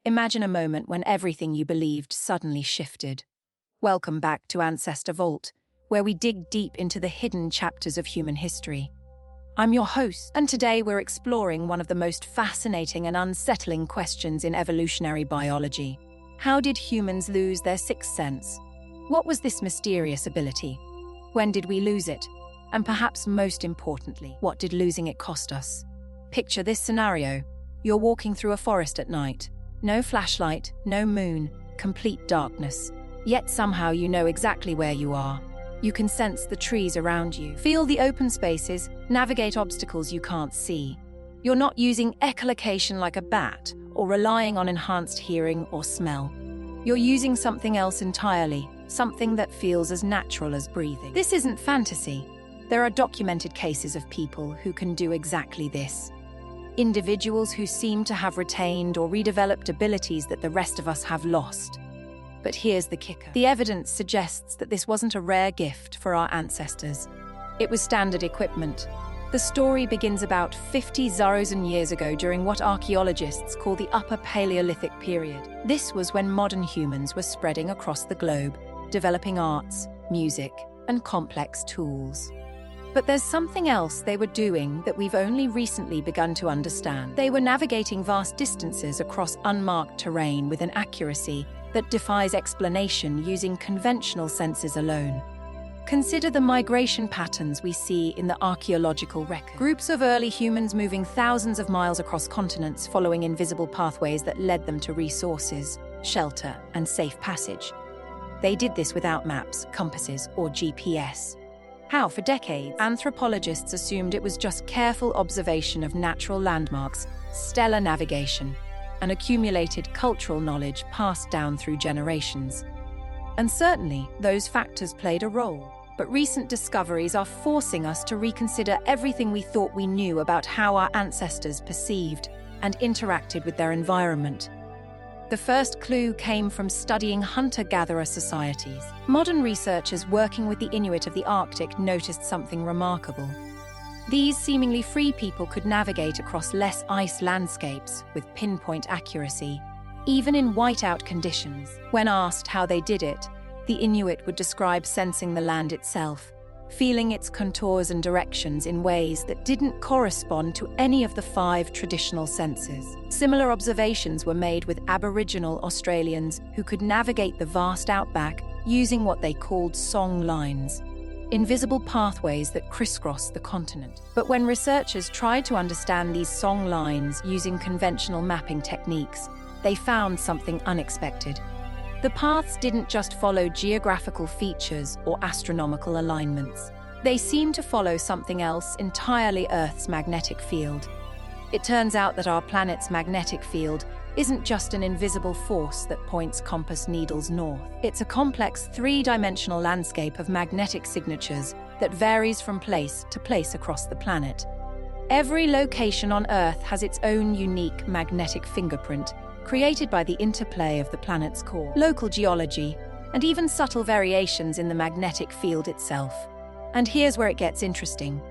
Imagine a moment when everything you believed suddenly shifted. Welcome back to Ancestor Vault, where we dig deep into the hidden chapters of human history. I'm your host, and today we're exploring one of the most fascinating and unsettling questions in evolutionary biology. How did humans lose their sixth sense? What was this mysterious ability? When did we lose it? And perhaps most importantly, what did losing it cost us? Picture this scenario. You're walking through a forest at night. No flashlight, no moon, complete darkness. Yet somehow you know exactly where you are. You can sense the trees around you, feel the open spaces, navigate obstacles you can't see. You're not using echolocation like a bat or relying on enhanced hearing or smell. You're using something else entirely, something that feels as natural as breathing. This isn't fantasy. There are documented cases of people who can do exactly this. Individuals who seem to have retained or redeveloped abilities that the rest of us have lost. But here's the kicker. The evidence suggests that this wasn't a rare gift for our ancestors. It was standard equipment. The story begins about 50,000 years ago during what archaeologists call the Upper Paleolithic period. This was when modern humans were spreading across the globe, developing arts, music, and complex tools. But there's something else they were doing that we've only recently begun to understand. They were navigating vast distances across unmarked terrain with an accuracy that defies explanation using conventional senses alone. Consider the migration patterns we see in the archaeological record. Groups of early humans moving thousands of miles across continents following invisible pathways that led them to resources, shelter, and safe passage. They did this without maps, compasses, or GPS. How, for decades, anthropologists assumed it was just careful observation of natural landmarks, stellar navigation, and accumulated cultural knowledge passed down through generations. And certainly, those factors played a role. But recent discoveries are forcing us to reconsider everything we thought we knew about how our ancestors perceived and interacted with their environment. The first clue came from studying hunter-gatherer societies. Modern researchers working with the Inuit of the Arctic noticed something remarkable. These seemingly free people could navigate across less ice landscapes with pinpoint accuracy, even in whiteout conditions. When asked how they did it, the Inuit would describe sensing the land itself, feeling its contours and directions in ways that didn't correspond to any of the 5 traditional senses. Similar observations were made with Aboriginal Australians who could navigate the vast outback using what they called song lines, invisible pathways that crisscross the continent. But when researchers tried to understand these song lines using conventional mapping techniques, they found something unexpected. The paths didn't just follow geographical features or astronomical alignments. They seemed to follow something else entirely: Earth's magnetic field. It turns out that our planet's magnetic field isn't just an invisible force that points compass needles north. It's a complex 3-dimensional landscape of magnetic signatures that varies from place to place across the planet. Every location on Earth has its own unique magnetic fingerprint, created by the interplay of the planet's core, local geology, and even subtle variations in the magnetic field itself. And here's where it gets interesting.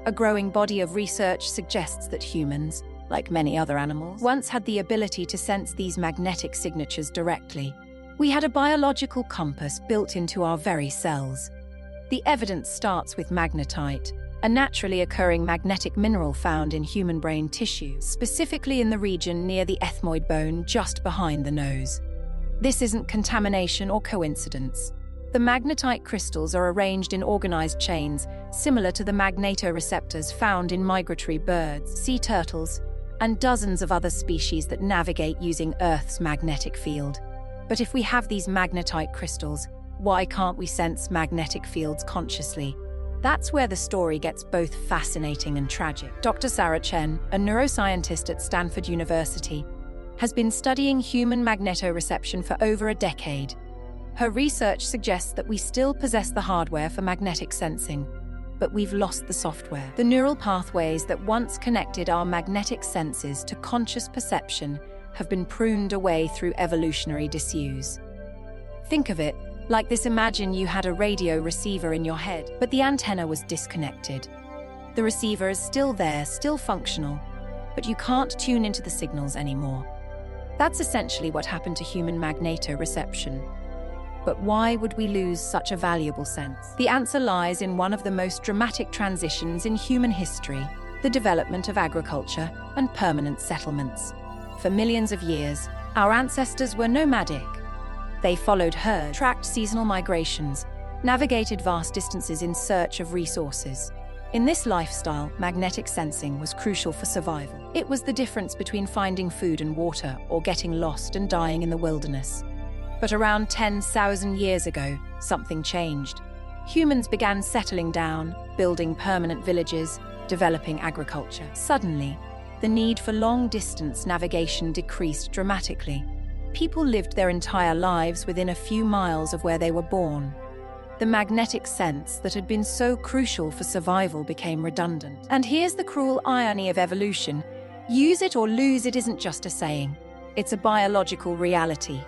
A growing body of research suggests that humans, like many other animals, once had the ability to sense these magnetic signatures directly. We had a biological compass built into our very cells. The evidence starts with magnetite, a naturally occurring magnetic mineral found in human brain tissue, specifically in the region near the ethmoid bone just behind the nose. This isn't contamination or coincidence. The magnetite crystals are arranged in organized chains, similar to the magnetoreceptors found in migratory birds, sea turtles, and dozens of other species that navigate using Earth's magnetic field. But if we have these magnetite crystals, why can't we sense magnetic fields consciously? That's where the story gets both fascinating and tragic. Dr. Sarah Chen, a neuroscientist at Stanford University, has been studying human magnetoreception for over a decade. Her research suggests that we still possess the hardware for magnetic sensing, but we've lost the software. The neural pathways that once connected our magnetic senses to conscious perception have been pruned away through evolutionary disuse. Think of it like this: imagine you had a radio receiver in your head, but the antenna was disconnected. The receiver is still there, still functional, but you can't tune into the signals anymore. That's essentially what happened to human magnetoreception. But why would we lose such a valuable sense? The answer lies in one of the most dramatic transitions in human history, the development of agriculture and permanent settlements. For millions of years, our ancestors were nomadic. They followed herds, tracked seasonal migrations, navigated vast distances in search of resources. In this lifestyle, magnetic sensing was crucial for survival. It was the difference between finding food and water or getting lost and dying in the wilderness. But around 10,000 years ago, something changed. Humans began settling down, building permanent villages, developing agriculture. Suddenly, the need for long-distance navigation decreased dramatically. People lived their entire lives within a few miles of where they were born. The magnetic sense that had been so crucial for survival became redundant. And here's the cruel irony of evolution. Use it or lose it isn't just a saying. It's a biological reality.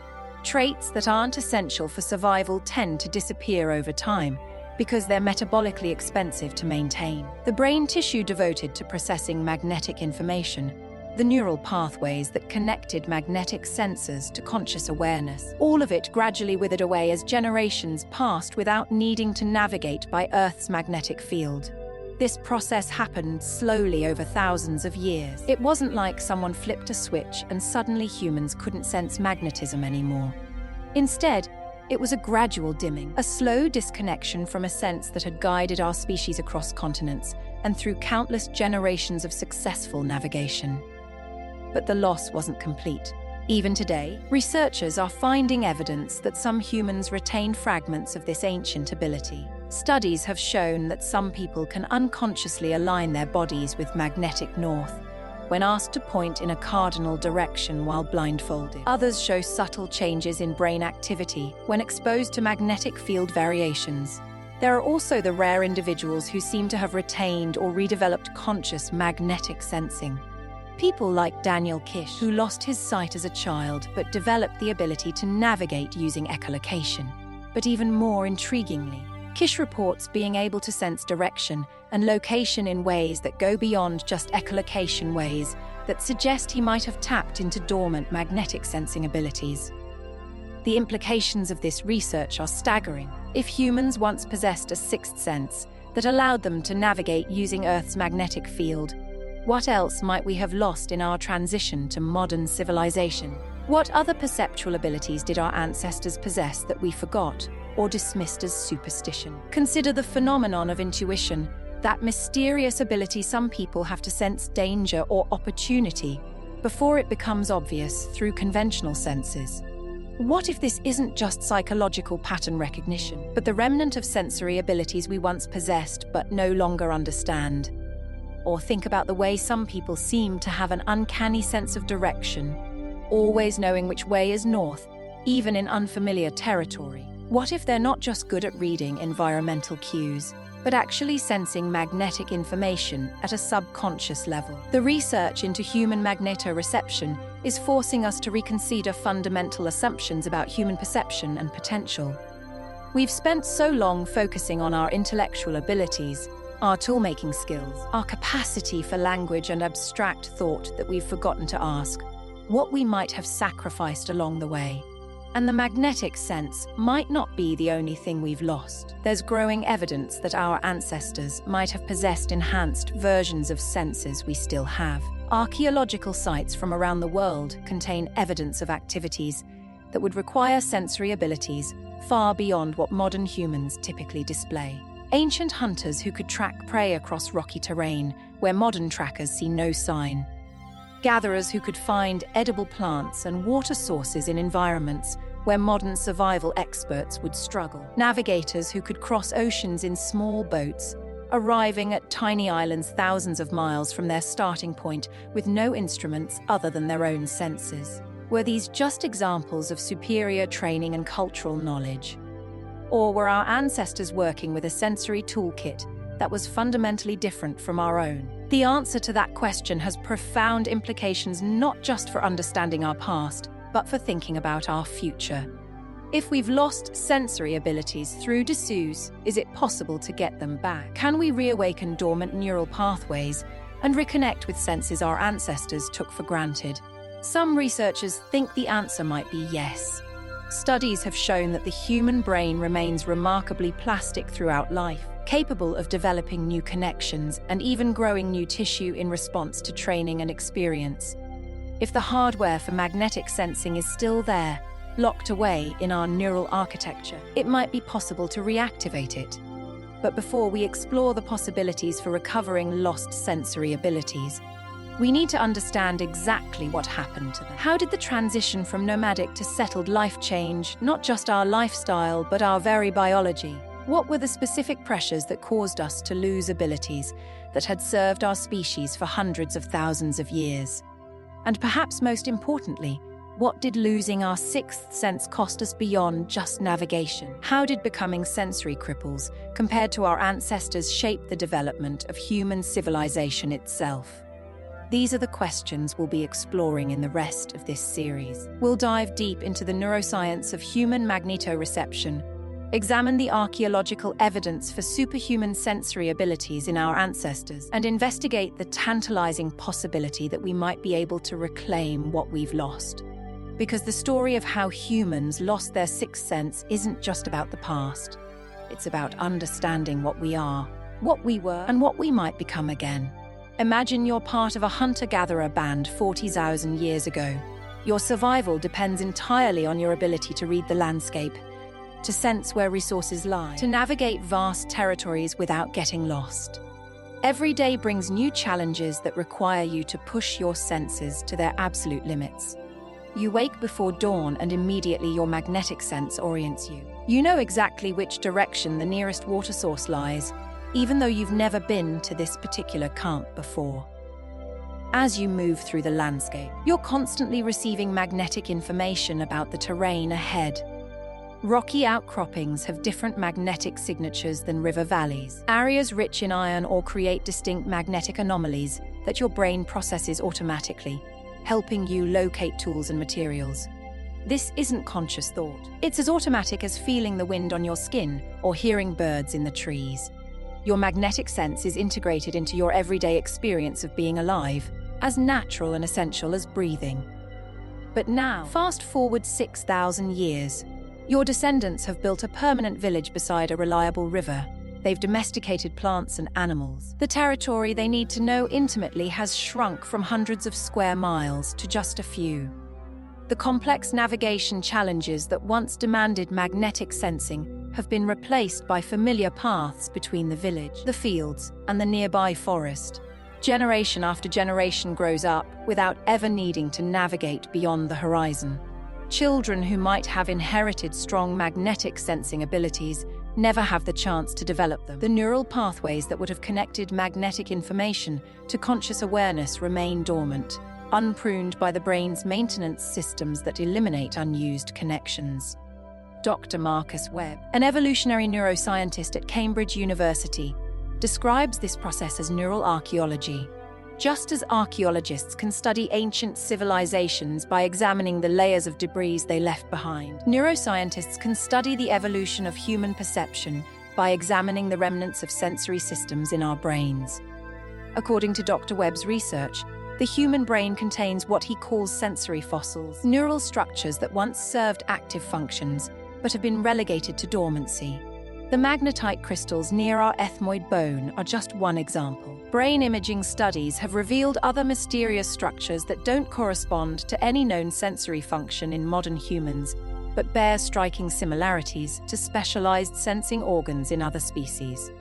Traits that aren't essential for survival tend to disappear over time because they're metabolically expensive to maintain. The brain tissue devoted to processing magnetic information, the neural pathways that connected magnetic sensors to conscious awareness, all of it gradually withered away as generations passed without needing to navigate by Earth's magnetic field. This process happened slowly over thousands of years. It wasn't like someone flipped a switch and suddenly humans couldn't sense magnetism anymore. Instead, it was a gradual dimming, a slow disconnection from a sense that had guided our species across continents and through countless generations of successful navigation. But the loss wasn't complete. Even today, researchers are finding evidence that some humans retain fragments of this ancient ability. Studies have shown that some people can unconsciously align their bodies with magnetic north when asked to point in a cardinal direction while blindfolded. Others show subtle changes in brain activity when exposed to magnetic field variations. There are also the rare individuals who seem to have retained or redeveloped conscious magnetic sensing. People like Daniel Kish, who lost his sight as a child but developed the ability to navigate using echolocation. But even more intriguingly, Kish reports being able to sense direction and location in ways that go beyond just echolocation ways that suggest he might have tapped into dormant magnetic sensing abilities. The implications of this research are staggering. If humans once possessed a sixth sense that allowed them to navigate using Earth's magnetic field, what else might we have lost in our transition to modern civilization? What other perceptual abilities did our ancestors possess that we forgot or dismissed as superstition? Consider the phenomenon of intuition, that mysterious ability some people have to sense danger or opportunity before it becomes obvious through conventional senses. What if this isn't just psychological pattern recognition, but the remnant of sensory abilities we once possessed but no longer understand? Or think about the way some people seem to have an uncanny sense of direction, always knowing which way is north, even in unfamiliar territory. What if they're not just good at reading environmental cues, but actually sensing magnetic information at a subconscious level? The research into human magnetoreception is forcing us to reconsider fundamental assumptions about human perception and potential. We've spent so long focusing on our intellectual abilities, our tool-making skills, our capacity for language and abstract thought that we've forgotten to ask what we might have sacrificed along the way. And the magnetic sense might not be the only thing we've lost. There's growing evidence that our ancestors might have possessed enhanced versions of senses we still have. Archaeological sites from around the world contain evidence of activities that would require sensory abilities far beyond what modern humans typically display. Ancient hunters who could track prey across rocky terrain where modern trackers see no sign. Gatherers who could find edible plants and water sources in environments where modern survival experts would struggle. Navigators who could cross oceans in small boats, arriving at tiny islands thousands of miles from their starting point with no instruments other than their own senses. Were these just examples of superior training and cultural knowledge? Or were our ancestors working with a sensory toolkit that was fundamentally different from our own? The answer to that question has profound implications not just for understanding our past, but for thinking about our future. If we've lost sensory abilities through disuse, is it possible to get them back? Can we reawaken dormant neural pathways and reconnect with senses our ancestors took for granted? Some researchers think the answer might be yes. Studies have shown that the human brain remains remarkably plastic throughout life, capable of developing new connections and even growing new tissue in response to training and experience. If the hardware for magnetic sensing is still there, locked away in our neural architecture, it might be possible to reactivate it. But before we explore the possibilities for recovering lost sensory abilities, we need to understand exactly what happened to them. How did the transition from nomadic to settled life change not just our lifestyle, but our very biology? What were the specific pressures that caused us to lose abilities that had served our species for hundreds of thousands of years? And perhaps most importantly, what did losing our sixth sense cost us beyond just navigation? How did becoming sensory cripples, compared to our ancestors, shape the development of human civilization itself? These are the questions we'll be exploring in the rest of this series. We'll dive deep into the neuroscience of human magnetoreception, examine the archaeological evidence for superhuman sensory abilities in our ancestors, and investigate the tantalizing possibility that we might be able to reclaim what we've lost. Because the story of how humans lost their sixth sense isn't just about the past. It's about understanding what we are, what we were, and what we might become again. Imagine you're part of a hunter-gatherer band 40,000 years ago. Your survival depends entirely on your ability to read the landscape, to sense where resources lie, to navigate vast territories without getting lost. Every day brings new challenges that require you to push your senses to their absolute limits. You wake before dawn and immediately your magnetic sense orients you. You know exactly which direction the nearest water source lies, even though you've never been to this particular camp before. As you move through the landscape, you're constantly receiving magnetic information about the terrain ahead. Rocky outcroppings have different magnetic signatures than river valleys. Areas rich in iron ore create distinct magnetic anomalies that your brain processes automatically, helping you locate tools and materials. This isn't conscious thought. It's as automatic as feeling the wind on your skin or hearing birds in the trees. Your magnetic sense is integrated into your everyday experience of being alive, as natural and essential as breathing. But now, fast forward 6,000 years. Your descendants have built a permanent village beside a reliable river. They've domesticated plants and animals. The territory they need to know intimately has shrunk from hundreds of square miles to just a few. The complex navigation challenges that once demanded magnetic sensing have been replaced by familiar paths between the village, the fields, and the nearby forest. Generation after generation grows up without ever needing to navigate beyond the horizon. Children who might have inherited strong magnetic sensing abilities never have the chance to develop them. The neural pathways that would have connected magnetic information to conscious awareness remain dormant, unpruned by the brain's maintenance systems that eliminate unused connections. Dr. Marcus Webb, an evolutionary neuroscientist at Cambridge University, describes this process as neural archaeology. Just as archaeologists can study ancient civilizations by examining the layers of debris they left behind, neuroscientists can study the evolution of human perception by examining the remnants of sensory systems in our brains. According to Dr. Webb's research, the human brain contains what he calls sensory fossils, neural structures that once served active functions, but have been relegated to dormancy. The magnetite crystals near our ethmoid bone are just one example. Brain imaging studies have revealed other mysterious structures that don't correspond to any known sensory function in modern humans, but bear striking similarities to specialized sensing organs in other species.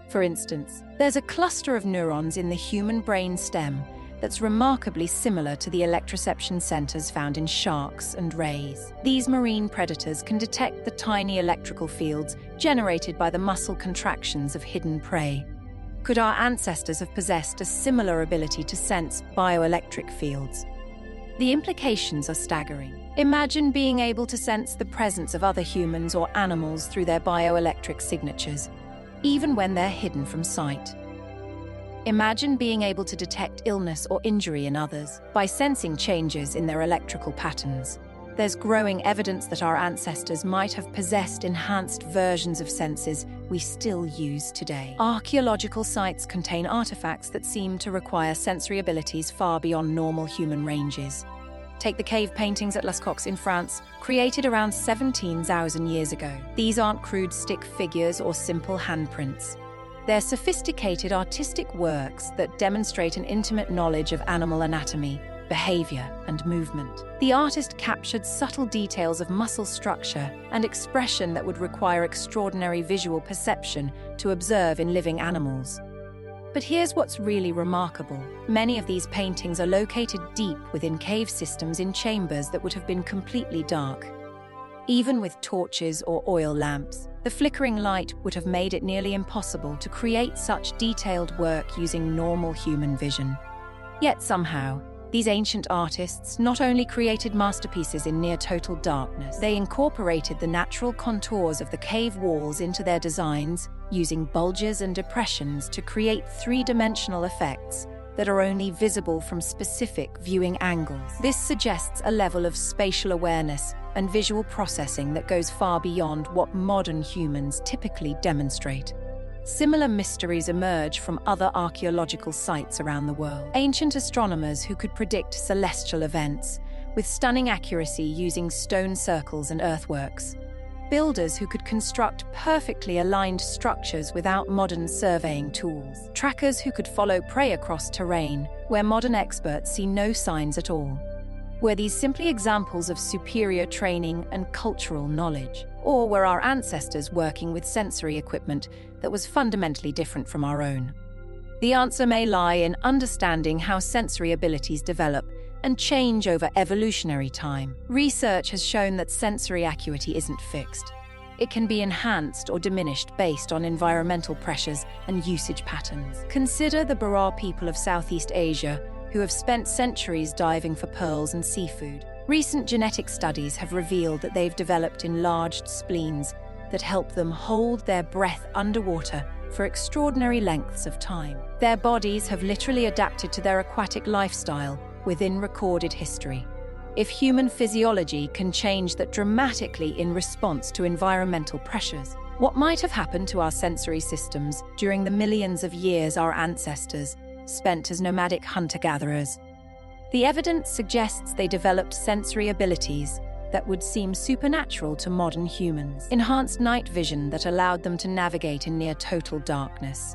For instance, there's a cluster of neurons in the human brain stem that's remarkably similar to the electroception centers found in sharks and rays. These marine predators can detect the tiny electrical fields generated by the muscle contractions of hidden prey. Could our ancestors have possessed a similar ability to sense bioelectric fields? The implications are staggering. Imagine being able to sense the presence of other humans or animals through their bioelectric signatures, even when they're hidden from sight. Imagine being able to detect illness or injury in others by sensing changes in their electrical patterns. There's growing evidence that our ancestors might have possessed enhanced versions of senses we still use today. Archaeological sites contain artifacts that seem to require sensory abilities far beyond normal human ranges. Take the cave paintings at Lascaux in France, created around 17,000 years ago. These aren't crude stick figures or simple handprints. They're sophisticated artistic works that demonstrate an intimate knowledge of animal anatomy, behavior, and movement. The artist captured subtle details of muscle structure and expression that would require extraordinary visual perception to observe in living animals. But here's what's really remarkable. Many of these paintings are located deep within cave systems in chambers that would have been completely dark. Even with torches or oil lamps, the flickering light would have made it nearly impossible to create such detailed work using normal human vision. Yet somehow, these ancient artists not only created masterpieces in near-total darkness, they incorporated the natural contours of the cave walls into their designs, using bulges and depressions to create three-dimensional effects that are only visible from specific viewing angles. This suggests a level of spatial awareness and visual processing that goes far beyond what modern humans typically demonstrate. Similar mysteries emerge from other archaeological sites around the world. Ancient astronomers who could predict celestial events with stunning accuracy using stone circles and earthworks. Builders who could construct perfectly aligned structures without modern surveying tools. Trackers who could follow prey across terrain where modern experts see no signs at all. Were these simply examples of superior training and cultural knowledge? Or were our ancestors working with sensory equipment that was fundamentally different from our own? The answer may lie in understanding how sensory abilities develop and change over evolutionary time. Research has shown that sensory acuity isn't fixed. It can be enhanced or diminished based on environmental pressures and usage patterns. Consider the Bara people of Southeast Asia, who have spent centuries diving for pearls and seafood. Recent genetic studies have revealed that they've developed enlarged spleens that help them hold their breath underwater for extraordinary lengths of time. Their bodies have literally adapted to their aquatic lifestyle within recorded history. If human physiology can change that dramatically in response to environmental pressures, what might have happened to our sensory systems during the millions of years our ancestors spent as nomadic hunter-gatherers? The evidence suggests they developed sensory abilities that would seem supernatural to modern humans. Enhanced night vision that allowed them to navigate in near-total darkness.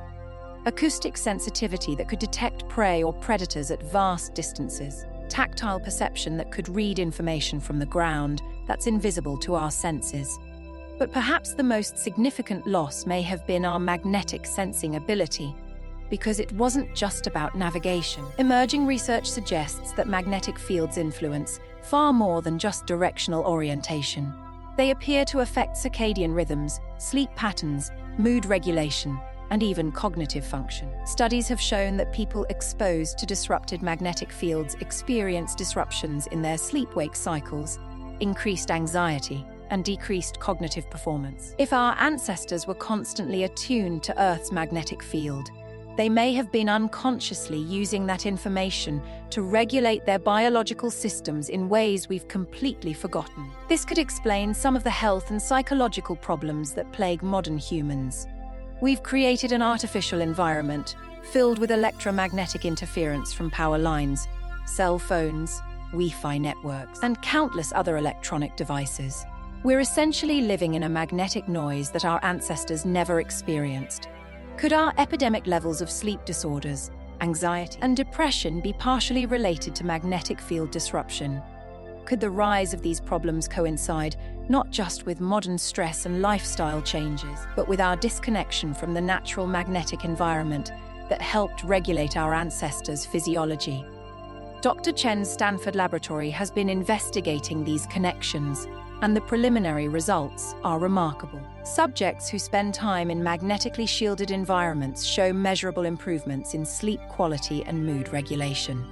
Acoustic sensitivity that could detect prey or predators at vast distances. Tactile perception that could read information from the ground that's invisible to our senses. But perhaps the most significant loss may have been our magnetic sensing ability, because it wasn't just about navigation. Emerging research suggests that magnetic fields influence far more than just directional orientation. They appear to affect circadian rhythms, sleep patterns, mood regulation, and even cognitive function. Studies have shown that people exposed to disrupted magnetic fields experience disruptions in their sleep-wake cycles, increased anxiety, and decreased cognitive performance. If our ancestors were constantly attuned to Earth's magnetic field, they may have been unconsciously using that information to regulate their biological systems in ways we've completely forgotten. This could explain some of the health and psychological problems that plague modern humans. We've created an artificial environment filled with electromagnetic interference from power lines, cell phones, Wi-Fi networks, and countless other electronic devices. We're essentially living in a magnetic noise that our ancestors never experienced. Could our epidemic levels of sleep disorders, anxiety, and depression be partially related to magnetic field disruption? Could the rise of these problems coincide not just with modern stress and lifestyle changes, but with our disconnection from the natural magnetic environment that helped regulate our ancestors' physiology? Dr. Chen's Stanford laboratory has been investigating these connections, and the preliminary results are remarkable. Subjects who spend time in magnetically shielded environments show measurable improvements in sleep quality and mood regulation.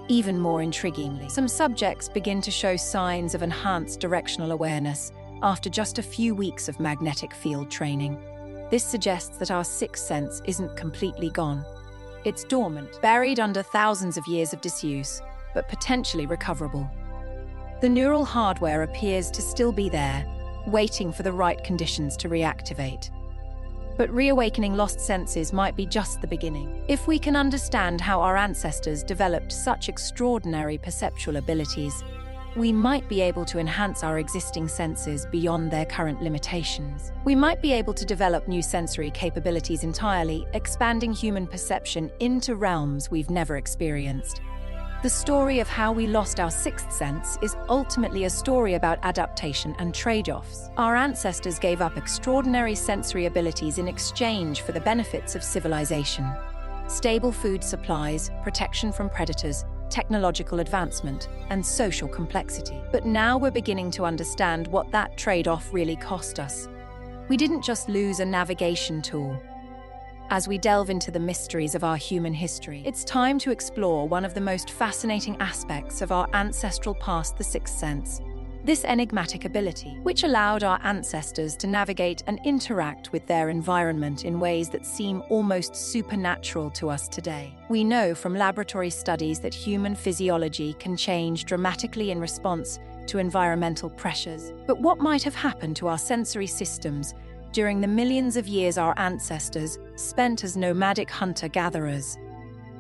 Even more intriguingly, some subjects begin to show signs of enhanced directional awareness after just a few weeks of magnetic field training. This suggests that our sixth sense isn't completely gone. It's dormant, buried under thousands of years of disuse, but potentially recoverable. The neural hardware appears to still be there, waiting for the right conditions to reactivate. But reawakening lost senses might be just the beginning. If we can understand how our ancestors developed such extraordinary perceptual abilities, we might be able to enhance our existing senses beyond their current limitations. We might be able to develop new sensory capabilities entirely, expanding human perception into realms we've never experienced. The story of how we lost our sixth sense is ultimately a story about adaptation and trade-offs. Our ancestors gave up extraordinary sensory abilities in exchange for the benefits of civilization. Stable food supplies, protection from predators, technological advancement, and social complexity. But now we're beginning to understand what that trade-off really cost us. We didn't just lose a navigation tool. As we delve into the mysteries of our human history, it's time to explore one of the most fascinating aspects of our ancestral past, the sixth sense. This enigmatic ability, which allowed our ancestors to navigate and interact with their environment in ways that seem almost supernatural to us today. We know from laboratory studies that human physiology can change dramatically in response to environmental pressures. But what might have happened to our sensory systems during the millions of years our ancestors spent as nomadic hunter-gatherers?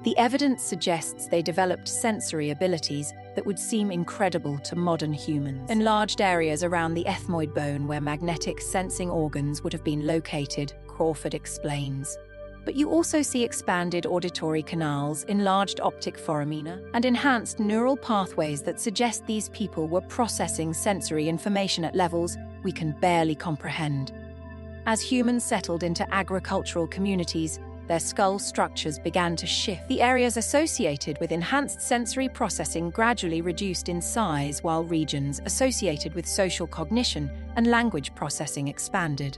The evidence suggests they developed sensory abilities that would seem incredible to modern humans. Enlarged areas around the ethmoid bone where magnetic sensing organs would have been located, Crawford explains. But you also see expanded auditory canals, enlarged optic foramina, and enhanced neural pathways that suggest these people were processing sensory information at levels we can barely comprehend. As humans settled into agricultural communities, their skull structures began to shift. The areas associated with enhanced sensory processing gradually reduced in size, while regions associated with social cognition and language processing expanded.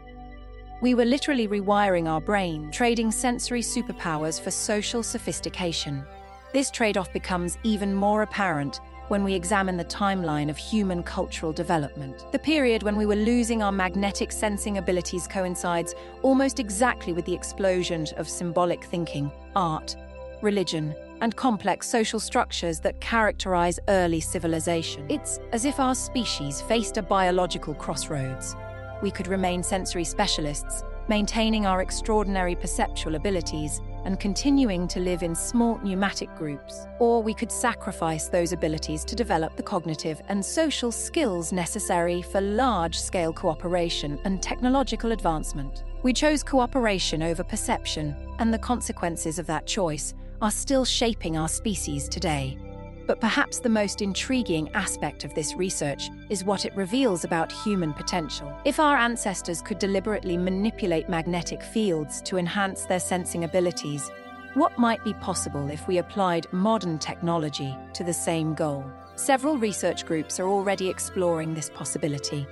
We were literally rewiring our brain, trading sensory superpowers for social sophistication. This trade-off becomes even more apparent when we examine the timeline of human cultural development. The period when we were losing our magnetic sensing abilities coincides almost exactly with the explosion of symbolic thinking, art, religion, and complex social structures that characterize early civilization. It's as if our species faced a biological crossroads. We could remain sensory specialists, maintaining our extraordinary perceptual abilities and continuing to live in small pneumatic groups, or we could sacrifice those abilities to develop the cognitive and social skills necessary for large-scale cooperation and technological advancement. We chose cooperation over perception, and the consequences of that choice are still shaping our species today. But perhaps the most intriguing aspect of this research is what it reveals about human potential. If our ancestors could deliberately manipulate magnetic fields to enhance their sensing abilities, what might be possible if we applied modern technology to the same goal? Several research groups are already exploring this possibility.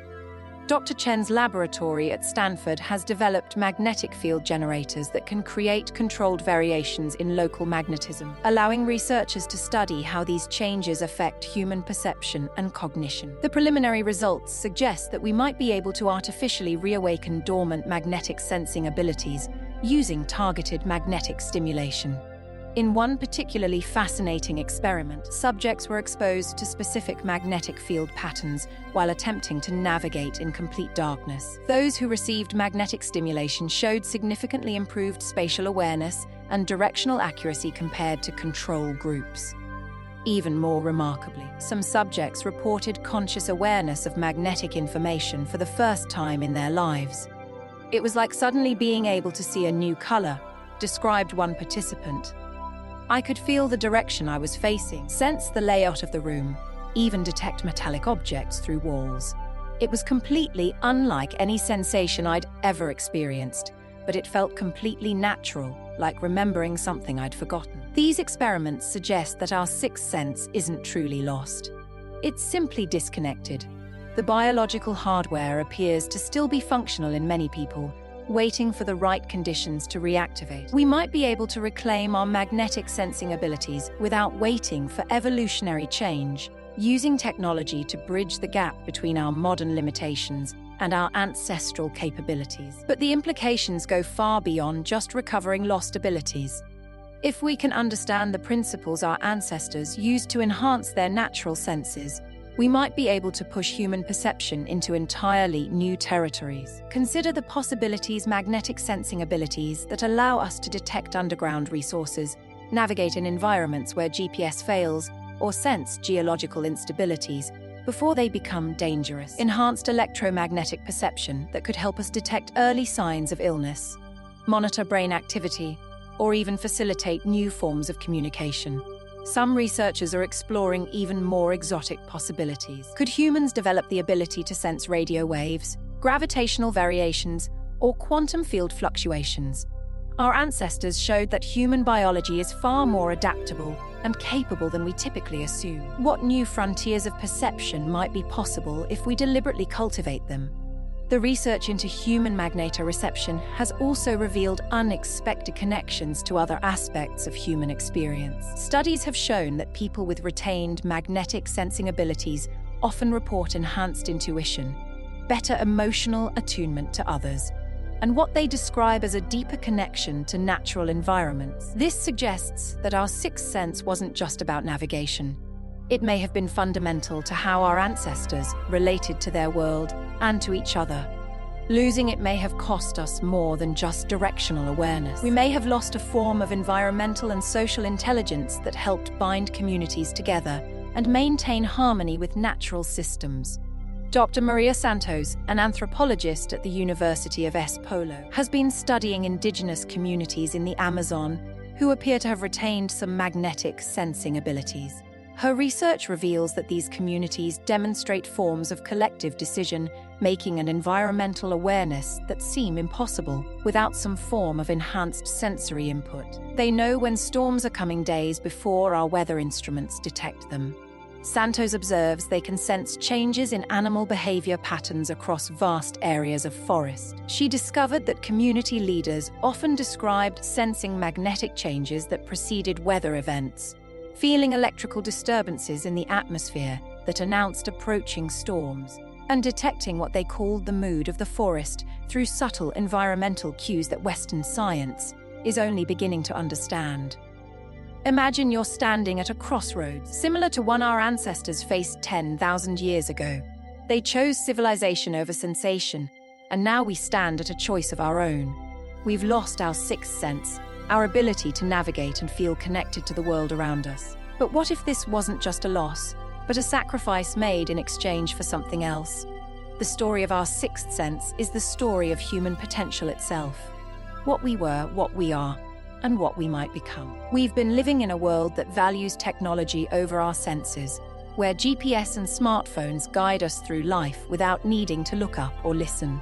Dr. Chen's laboratory at Stanford has developed magnetic field generators that can create controlled variations in local magnetism, allowing researchers to study how these changes affect human perception and cognition. The preliminary results suggest that we might be able to artificially reawaken dormant magnetic sensing abilities using targeted magnetic stimulation. In one particularly fascinating experiment, subjects were exposed to specific magnetic field patterns while attempting to navigate in complete darkness. Those who received magnetic stimulation showed significantly improved spatial awareness and directional accuracy compared to control groups. Even more remarkably, some subjects reported conscious awareness of magnetic information for the first time in their lives. It was like suddenly being able to see a new color, described one participant. I could feel the direction I was facing, sense the layout of the room, even detect metallic objects through walls. It was completely unlike any sensation I'd ever experienced, but it felt completely natural, like remembering something I'd forgotten. These experiments suggest that our sixth sense isn't truly lost. It's simply disconnected. The biological hardware appears to still be functional in many people, waiting for the right conditions to reactivate. We might be able to reclaim our magnetic sensing abilities without waiting for evolutionary change, using technology to bridge the gap between our modern limitations and our ancestral capabilities. But the implications go far beyond just recovering lost abilities. If we can understand the principles our ancestors used to enhance their natural senses, we might be able to push human perception into entirely new territories. Consider the possibilities magnetic sensing abilities that allow us to detect underground resources, navigate in environments where GPS fails, or sense geological instabilities before they become dangerous. Enhanced electromagnetic perception that could help us detect early signs of illness, monitor brain activity, or even facilitate new forms of communication. Some researchers are exploring even more exotic possibilities. Could humans develop the ability to sense radio waves, gravitational variations, or quantum field fluctuations? Our ancestors showed that human biology is far more adaptable and capable than we typically assume. What new frontiers of perception might be possible if we deliberately cultivate them? The research into human magnetoreception has also revealed unexpected connections to other aspects of human experience. Studies have shown that people with retained magnetic sensing abilities often report enhanced intuition, better emotional attunement to others, and what they describe as a deeper connection to natural environments. This suggests that our sixth sense wasn't just about navigation. It may have been fundamental to how our ancestors related to their world and to each other. Losing it may have cost us more than just directional awareness. We may have lost a form of environmental and social intelligence that helped bind communities together and maintain harmony with natural systems. Dr. Maria Santos, an anthropologist at the University of São Paulo, has been studying indigenous communities in the Amazon who appear to have retained some magnetic sensing abilities. Her research reveals that these communities demonstrate forms of collective decision-making and environmental awareness that seem impossible without some form of enhanced sensory input. They know when storms are coming days before our weather instruments detect them. Santos observes they can sense changes in animal behavior patterns across vast areas of forest. She discovered that community leaders often described sensing magnetic changes that preceded weather events, feeling electrical disturbances in the atmosphere that announced approaching storms, and detecting what they called the mood of the forest through subtle environmental cues that Western science is only beginning to understand. Imagine you're standing at a crossroads, similar to one our ancestors faced 10,000 years ago. They chose civilization over sensation, and now we stand at a choice of our own. We've lost our sixth sense, our ability to navigate and feel connected to the world around us. But what if this wasn't just a loss, but a sacrifice made in exchange for something else? The story of our sixth sense is the story of human potential itself. What we were, what we are, and what we might become. We've been living in a world that values technology over our senses, where GPS and smartphones guide us through life without needing to look up or listen.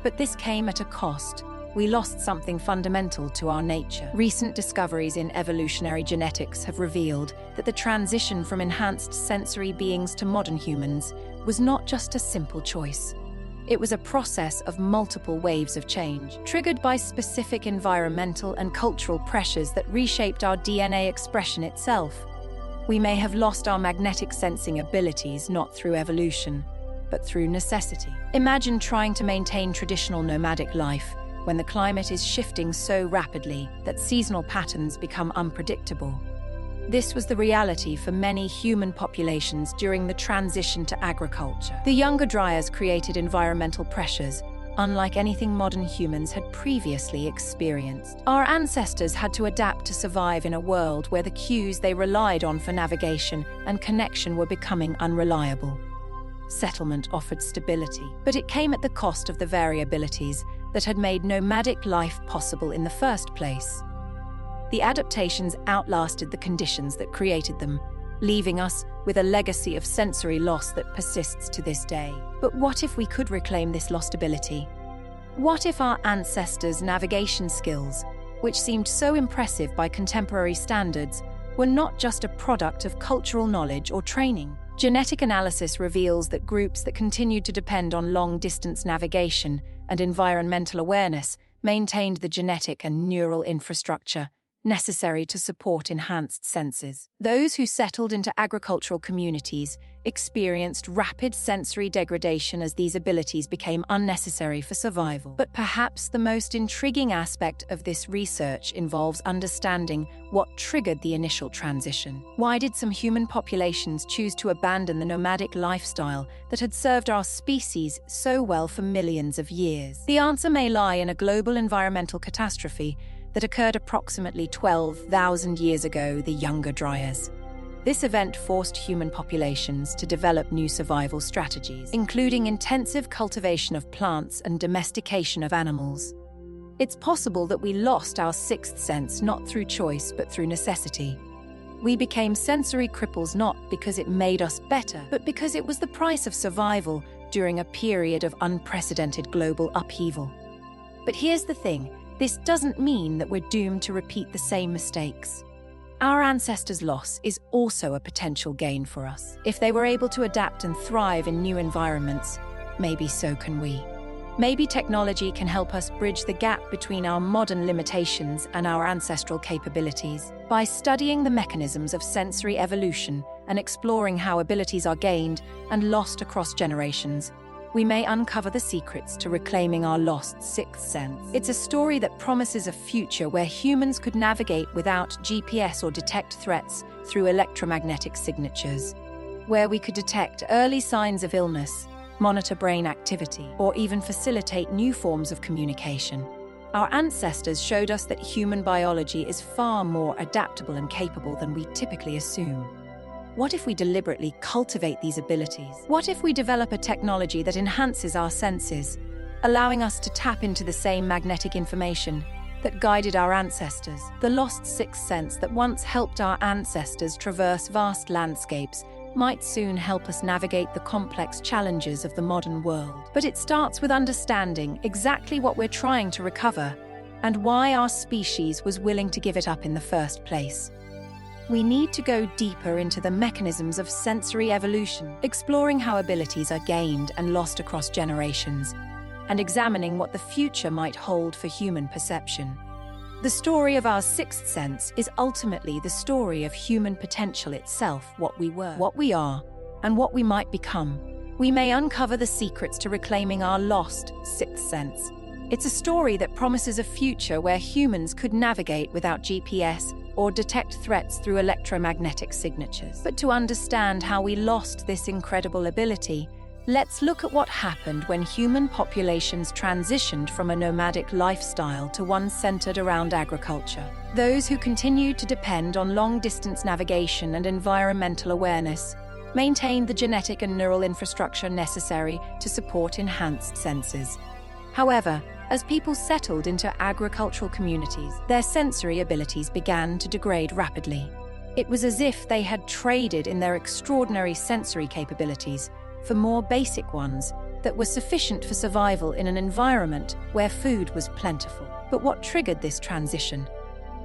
But this came at a cost. We lost something fundamental to our nature. Recent discoveries in evolutionary genetics have revealed that the transition from enhanced sensory beings to modern humans was not just a simple choice. It was a process of multiple waves of change, triggered by specific environmental and cultural pressures that reshaped our DNA expression itself. We may have lost our magnetic sensing abilities not through evolution, but through necessity. Imagine trying to maintain traditional nomadic life when the climate is shifting so rapidly that seasonal patterns become unpredictable. This was the reality for many human populations during the transition to agriculture. The younger dryas created environmental pressures, unlike anything modern humans had previously experienced. Our ancestors had to adapt to survive in a world where the cues they relied on for navigation and connection were becoming unreliable. Settlement offered stability, but it came at the cost of the variabilities that had made nomadic life possible in the first place. The adaptations outlasted the conditions that created them, leaving us with a legacy of sensory loss that persists to this day. But what if we could reclaim this lost ability? What if our ancestors' navigation skills, which seemed so impressive by contemporary standards, were not just a product of cultural knowledge or training? Genetic analysis reveals that groups that continued to depend on long-distance navigation and environmental awareness maintained the genetic and neural infrastructure necessary to support enhanced senses. Those who settled into agricultural communities experienced rapid sensory degradation as these abilities became unnecessary for survival. But perhaps the most intriguing aspect of this research involves understanding what triggered the initial transition. Why did some human populations choose to abandon the nomadic lifestyle that had served our species so well for millions of years? The answer may lie in a global environmental catastrophe that occurred approximately 12,000 years ago, the Younger Dryas. This event forced human populations to develop new survival strategies, including intensive cultivation of plants and domestication of animals. It's possible that we lost our sixth sense not through choice but through necessity. We became sensory cripples not because it made us better, but because it was the price of survival during a period of unprecedented global upheaval. But here's the thing, this doesn't mean that we're doomed to repeat the same mistakes. Our ancestors' loss is also a potential gain for us. If they were able to adapt and thrive in new environments, maybe so can we. Maybe technology can help us bridge the gap between our modern limitations and our ancestral capabilities. By studying the mechanisms of sensory evolution and exploring how abilities are gained and lost across generations, we may uncover the secrets to reclaiming our lost sixth sense. It's a story that promises a future where humans could navigate without GPS or detect threats through electromagnetic signatures, where we could detect early signs of illness, monitor brain activity, or even facilitate new forms of communication. Our ancestors showed us that human biology is far more adaptable and capable than we typically assume. What if we deliberately cultivate these abilities? What if we develop a technology that enhances our senses, allowing us to tap into the same magnetic information that guided our ancestors? The lost sixth sense that once helped our ancestors traverse vast landscapes might soon help us navigate the complex challenges of the modern world. But it starts with understanding exactly what we're trying to recover and why our species was willing to give it up in the first place. We need to go deeper into the mechanisms of sensory evolution, exploring how abilities are gained and lost across generations, and examining what the future might hold for human perception. The story of our sixth sense is ultimately the story of human potential itself, what we were, what we are, and what we might become. We may uncover the secrets to reclaiming our lost sixth sense. It's a story that promises a future where humans could navigate without GPS or detect threats through electromagnetic signatures. But to understand how we lost this incredible ability, let's look at what happened when human populations transitioned from a nomadic lifestyle to one centered around agriculture. Those who continued to depend on long-distance navigation and environmental awareness maintained the genetic and neural infrastructure necessary to support enhanced senses. However, as people settled into agricultural communities, their sensory abilities began to degrade rapidly. It was as if they had traded in their extraordinary sensory capabilities for more basic ones that were sufficient for survival in an environment where food was plentiful. But what triggered this transition?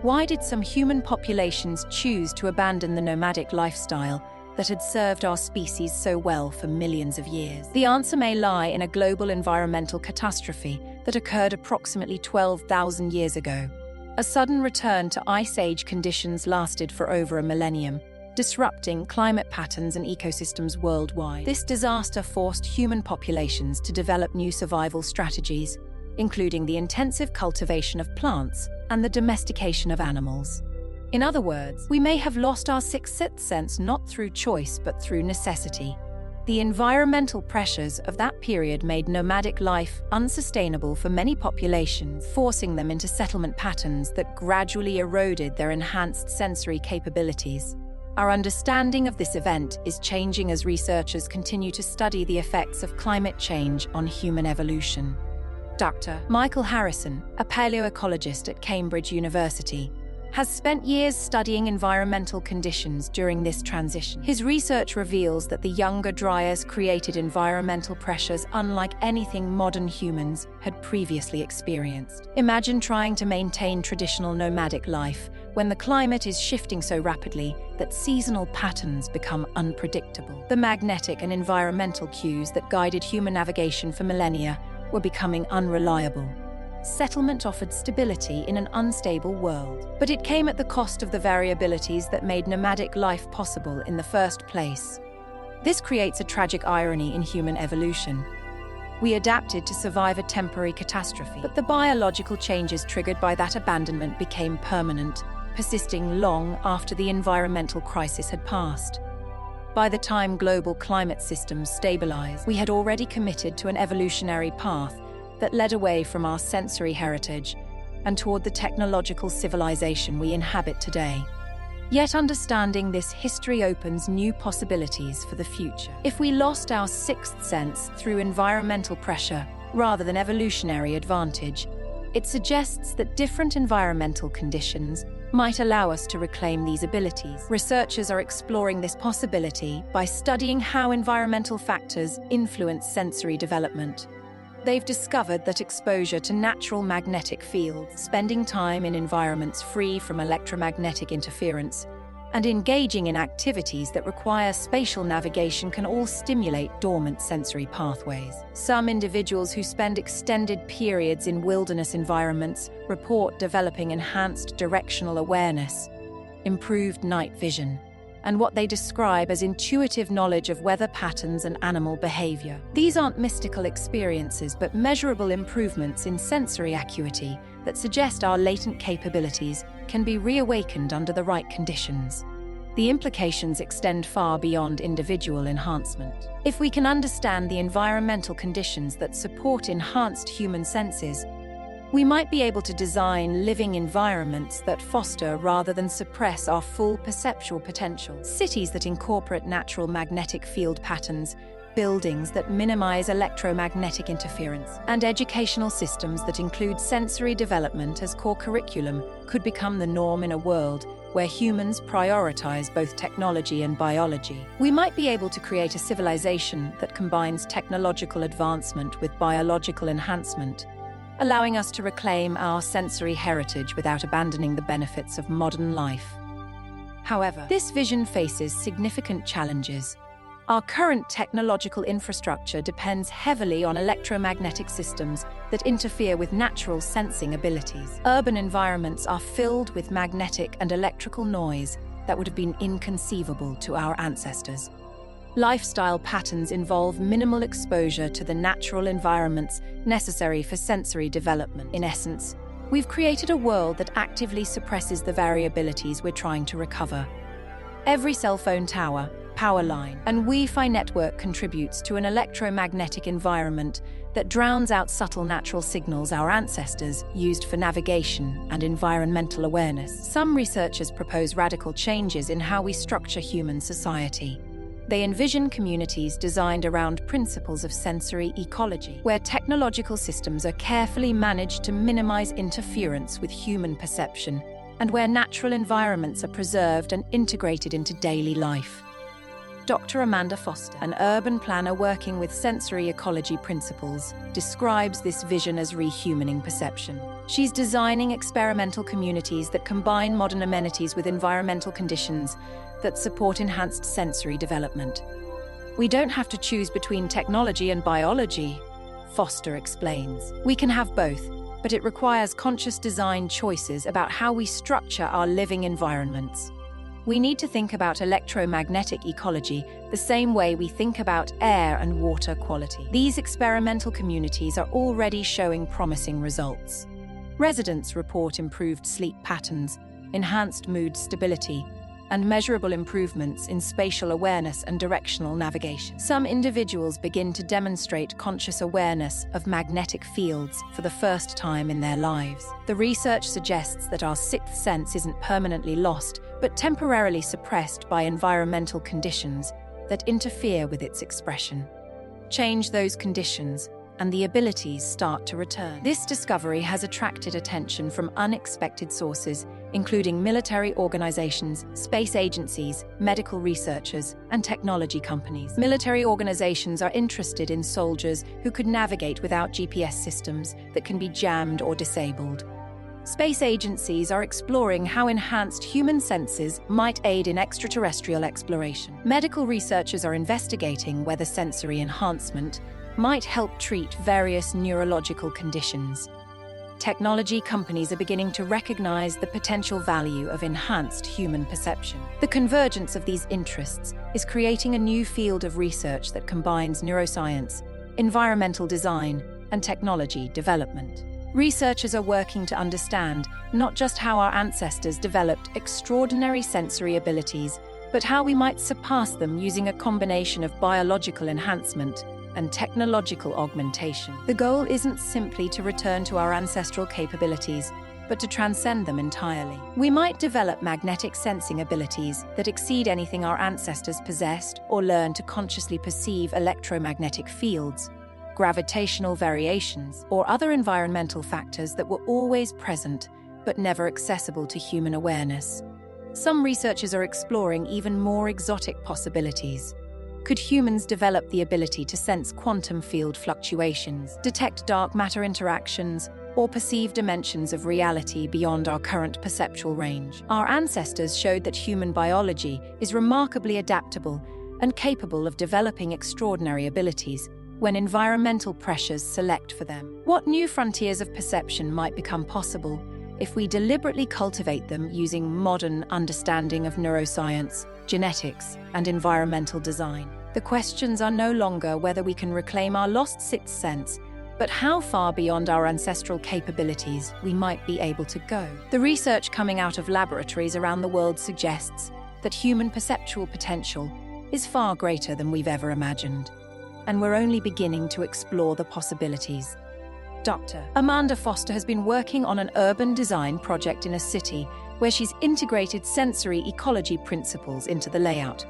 Why did some human populations choose to abandon the nomadic lifestyle that had served our species so well for millions of years? The answer may lie in a global environmental catastrophe that occurred approximately 12,000 years ago. A sudden return to Ice Age conditions lasted for over a millennium, disrupting climate patterns and ecosystems worldwide. This disaster forced human populations to develop new survival strategies, including the intensive cultivation of plants and the domestication of animals. In other words, we may have lost our sixth sense not through choice but through necessity. The environmental pressures of that period made nomadic life unsustainable for many populations, forcing them into settlement patterns that gradually eroded their enhanced sensory capabilities. Our understanding of this event is changing as researchers continue to study the effects of climate change on human evolution. Dr. Michael Harrison, a paleoecologist at Cambridge University, has spent years studying environmental conditions during this transition. His research reveals that the younger dryas created environmental pressures unlike anything modern humans had previously experienced. Imagine trying to maintain traditional nomadic life when the climate is shifting so rapidly that seasonal patterns become unpredictable. The magnetic and environmental cues that guided human navigation for millennia were becoming unreliable. Settlement offered stability in an unstable world, but it came at the cost of the variabilities that made nomadic life possible in the first place. This creates a tragic irony in human evolution. We adapted to survive a temporary catastrophe, but the biological changes triggered by that abandonment became permanent, persisting long after the environmental crisis had passed. By the time global climate systems stabilized, we had already committed to an evolutionary path that led away from our sensory heritage and toward the technological civilization we inhabit today. Yet understanding this history opens new possibilities for the future. If we lost our sixth sense through environmental pressure rather than evolutionary advantage, it suggests that different environmental conditions might allow us to reclaim these abilities. Researchers are exploring this possibility by studying how environmental factors influence sensory development. They've discovered that exposure to natural magnetic fields, spending time in environments free from electromagnetic interference, and engaging in activities that require spatial navigation can all stimulate dormant sensory pathways. Some individuals who spend extended periods in wilderness environments report developing enhanced directional awareness, improved night vision, and what they describe as intuitive knowledge of weather patterns and animal behavior. These aren't mystical experiences, but measurable improvements in sensory acuity that suggest our latent capabilities can be reawakened under the right conditions. The implications extend far beyond individual enhancement. If we can understand the environmental conditions that support enhanced human senses, we might be able to design living environments that foster rather than suppress our full perceptual potential. Cities that incorporate natural magnetic field patterns, buildings that minimize electromagnetic interference, and educational systems that include sensory development as core curriculum could become the norm in a world where humans prioritize both technology and biology. We might be able to create a civilization that combines technological advancement with biological enhancement, allowing us to reclaim our sensory heritage without abandoning the benefits of modern life. However, this vision faces significant challenges. Our current technological infrastructure depends heavily on electromagnetic systems that interfere with natural sensing abilities. Urban environments are filled with magnetic and electrical noise that would have been inconceivable to our ancestors. Lifestyle patterns involve minimal exposure to the natural environments necessary for sensory development. In essence, we've created a world that actively suppresses the variabilities we're trying to recover. Every cell phone tower, power line, and Wi-Fi network contributes to an electromagnetic environment that drowns out subtle natural signals our ancestors used for navigation and environmental awareness. Some researchers propose radical changes in how we structure human society. They envision communities designed around principles of sensory ecology, where technological systems are carefully managed to minimize interference with human perception, and where natural environments are preserved and integrated into daily life. Dr. Amanda Foster, an urban planner working with sensory ecology principles, describes this vision as rehumaning perception. She's designing experimental communities that combine modern amenities with environmental conditions that support enhanced sensory development. We don't have to choose between technology and biology, Foster explains. We can have both, but it requires conscious design choices about how we structure our living environments. We need to think about electromagnetic ecology the same way we think about air and water quality. These experimental communities are already showing promising results. Residents report improved sleep patterns, enhanced mood stability, and measurable improvements in spatial awareness and directional navigation. Some individuals begin to demonstrate conscious awareness of magnetic fields for the first time in their lives. The research suggests that our sixth sense isn't permanently lost, but temporarily suppressed by environmental conditions that interfere with its expression. Change those conditions, and the abilities start to return. This discovery has attracted attention from unexpected sources, including military organizations, space agencies, medical researchers, and technology companies. Military organizations are interested in soldiers who could navigate without GPS systems that can be jammed or disabled. Space agencies are exploring how enhanced human senses might aid in extraterrestrial exploration. Medical researchers are investigating whether sensory enhancement might help treat various neurological conditions. Technology companies are beginning to recognize the potential value of enhanced human perception. The convergence of these interests is creating a new field of research that combines neuroscience, environmental design, and technology development. Researchers are working to understand not just how our ancestors developed extraordinary sensory abilities, but how we might surpass them using a combination of biological enhancement and technological augmentation. The goal isn't simply to return to our ancestral capabilities, but but to transcend them entirely. We might develop magnetic sensing abilities that exceed anything our ancestors possessed, or learn to consciously perceive electromagnetic fields, gravitational variations, or other environmental factors that were always present but never accessible to human awareness. Some researchers are exploring even more exotic possibilities. Could humans develop the ability to sense quantum field fluctuations, detect dark matter interactions, or perceive dimensions of reality beyond our current perceptual range? Our ancestors showed that human biology is remarkably adaptable and capable of developing extraordinary abilities when environmental pressures select for them. What new frontiers of perception might become possible if we deliberately cultivate them using modern understanding of neuroscience, genetics, and environmental design? The questions are no longer whether we can reclaim our lost sixth sense, but how far beyond our ancestral capabilities we might be able to go. The research coming out of laboratories around the world suggests that human perceptual potential is far greater than we've ever imagined, and we're only beginning to explore the possibilities. Dr. Amanda Foster has been working on an urban design project in a city where she's integrated sensory ecology principles into the layout.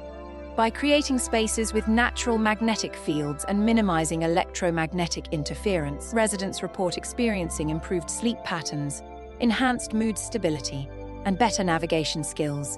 By creating spaces with natural magnetic fields and minimizing electromagnetic interference, residents report experiencing improved sleep patterns, enhanced mood stability, and better navigation skills.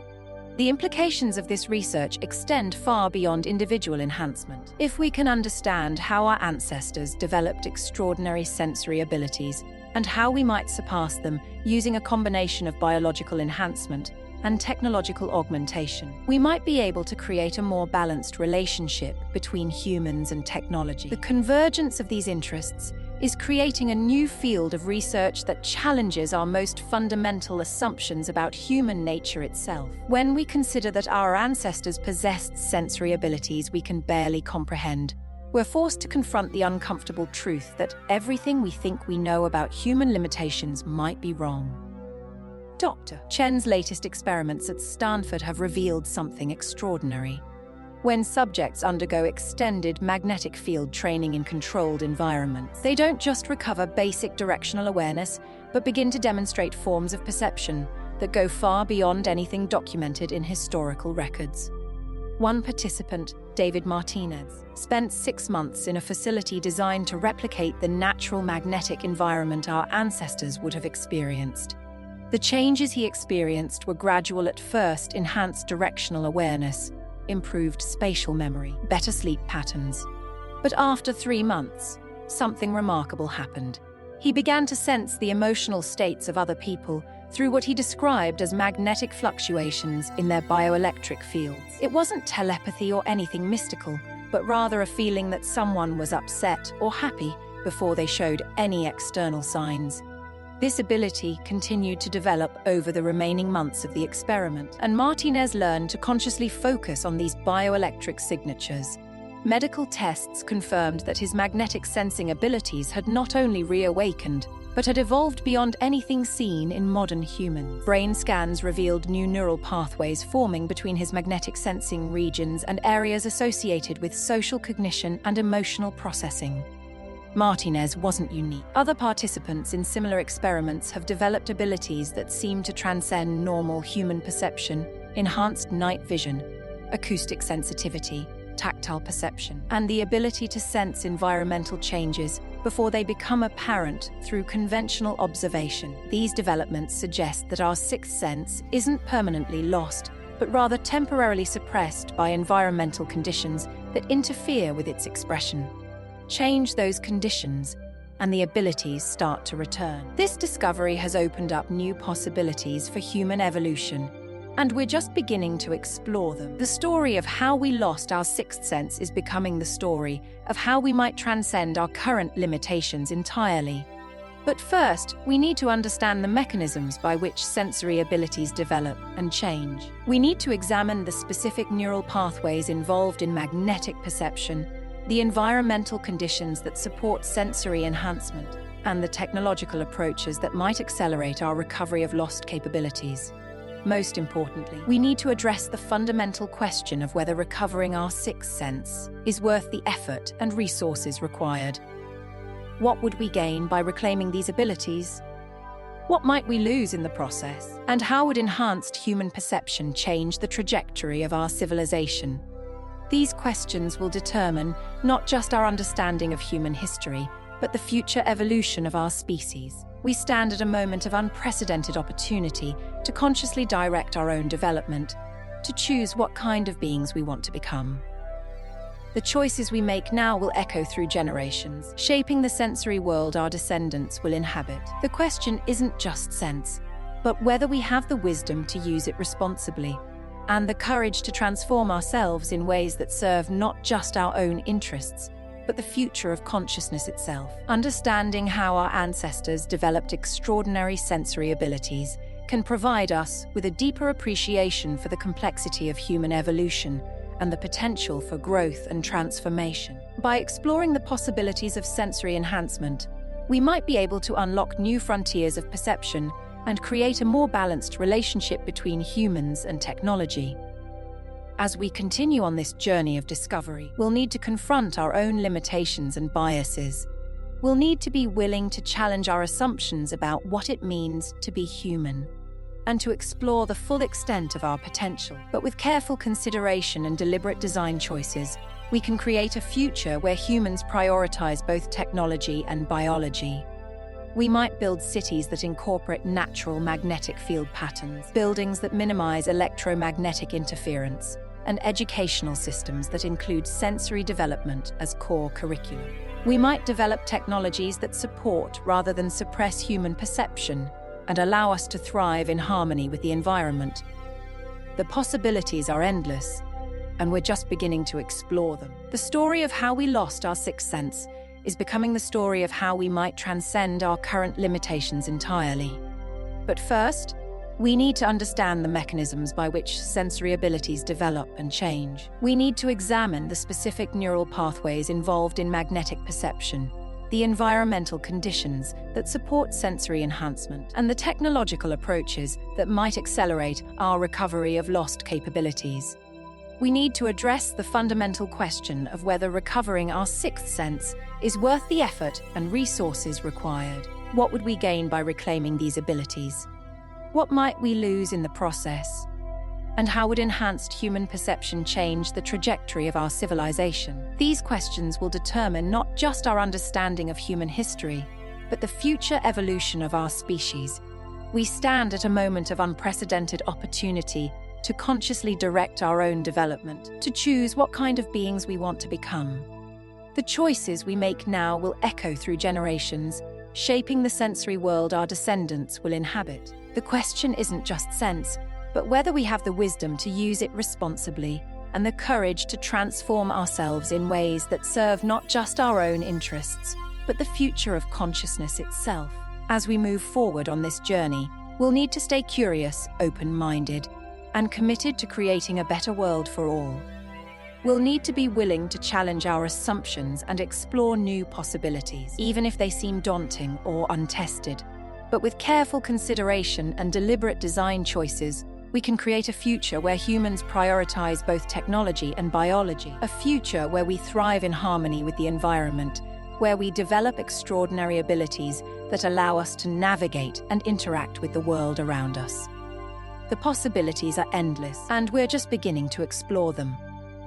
The implications of this research extend far beyond individual enhancement. If we can understand how our ancestors developed extraordinary sensory abilities and how we might surpass them using a combination of biological enhancement and technological augmentation, we might be able to create a more balanced relationship between humans and technology. The convergence of these interests is creating a new field of research that challenges our most fundamental assumptions about human nature itself. When we consider that our ancestors possessed sensory abilities we can barely comprehend, we're forced to confront the uncomfortable truth that everything we think we know about human limitations might be wrong. Dr. Chen's latest experiments at Stanford have revealed something extraordinary. When subjects undergo extended magnetic field training in controlled environments, they don't just recover basic directional awareness, but begin to demonstrate forms of perception that go far beyond anything documented in historical records. One participant, David Martinez, spent 6 months in a facility designed to replicate the natural magnetic environment our ancestors would have experienced. The changes he experienced were gradual at first: enhanced directional awareness, improved spatial memory, better sleep patterns. But after 3 months, something remarkable happened. He began to sense the emotional states of other people through what he described as magnetic fluctuations in their bioelectric fields. It wasn't telepathy or anything mystical, but rather a feeling that someone was upset or happy before they showed any external signs. This ability continued to develop over the remaining months of the experiment, and Martinez learned to consciously focus on these bioelectric signatures. Medical tests confirmed that his magnetic sensing abilities had not only reawakened, but had evolved beyond anything seen in modern humans. Brain scans revealed new neural pathways forming between his magnetic sensing regions and areas associated with social cognition and emotional processing. Martinez wasn't unique. Other participants in similar experiments have developed abilities that seem to transcend normal human perception: enhanced night vision, acoustic sensitivity, tactile perception, and the ability to sense environmental changes before they become apparent through conventional observation. These developments suggest that our sixth sense isn't permanently lost, but rather temporarily suppressed by environmental conditions that interfere with its expression. Change those conditions, and the abilities start to return. This discovery has opened up new possibilities for human evolution, and we're just beginning to explore them. The story of how we lost our sixth sense is becoming the story of how we might transcend our current limitations entirely. But first, we need to understand the mechanisms by which sensory abilities develop and change. We need to examine the specific neural pathways involved in magnetic perception, the environmental conditions that support sensory enhancement, and the technological approaches that might accelerate our recovery of lost capabilities. Most importantly, we need to address the fundamental question of whether recovering our sixth sense is worth the effort and resources required. What would we gain by reclaiming these abilities? What might we lose in the process? And how would enhanced human perception change the trajectory of our civilization? These questions will determine not just our understanding of human history, but the future evolution of our species. We stand at a moment of unprecedented opportunity to consciously direct our own development, to choose what kind of beings we want to become. The choices we make now will echo through generations, shaping the sensory world our descendants will inhabit. The question isn't just sense, but whether we have the wisdom to use it responsibly, and the courage to transform ourselves in ways that serve not just our own interests, but the future of consciousness itself. Understanding how our ancestors developed extraordinary sensory abilities can provide us with a deeper appreciation for the complexity of human evolution and the potential for growth and transformation. By exploring the possibilities of sensory enhancement, we might be able to unlock new frontiers of perception and create a more balanced relationship between humans and technology. As we continue on this journey of discovery, we'll need to confront our own limitations and biases. We'll need to be willing to challenge our assumptions about what it means to be human, and to explore the full extent of our potential. But with careful consideration and deliberate design choices, we can create a future where humans prioritize both technology and biology. We might build cities that incorporate natural magnetic field patterns, buildings that minimize electromagnetic interference, and educational systems that include sensory development as core curriculum. We might develop technologies that support rather than suppress human perception and allow us to thrive in harmony with the environment. The possibilities are endless, and we're just beginning to explore them. The story of how we lost our sixth sense is becoming the story of how we might transcend our current limitations entirely. But first, we need to understand the mechanisms by which sensory abilities develop and change. We need to examine the specific neural pathways involved in magnetic perception, the environmental conditions that support sensory enhancement, and the technological approaches that might accelerate our recovery of lost capabilities. We need to address the fundamental question of whether recovering our sixth sense is worth the effort and resources required. What would we gain by reclaiming these abilities? What might we lose in the process? And how would enhanced human perception change the trajectory of our civilization? These questions will determine not just our understanding of human history, but the future evolution of our species. We stand at a moment of unprecedented opportunity to consciously direct our own development, to choose what kind of beings we want to become. The choices we make now will echo through generations, shaping the sensory world our descendants will inhabit. The question isn't just sense, but whether we have the wisdom to use it responsibly and the courage to transform ourselves in ways that serve not just our own interests, but the future of consciousness itself. As we move forward on this journey, we'll need to stay curious, open-minded, and committed to creating a better world for all. We'll need to be willing to challenge our assumptions and explore new possibilities, even if they seem daunting or untested. But with careful consideration and deliberate design choices, we can create a future where humans prioritize both technology and biology, a future where we thrive in harmony with the environment, where we develop extraordinary abilities that allow us to navigate and interact with the world around us. The possibilities are endless, and we're just beginning to explore them.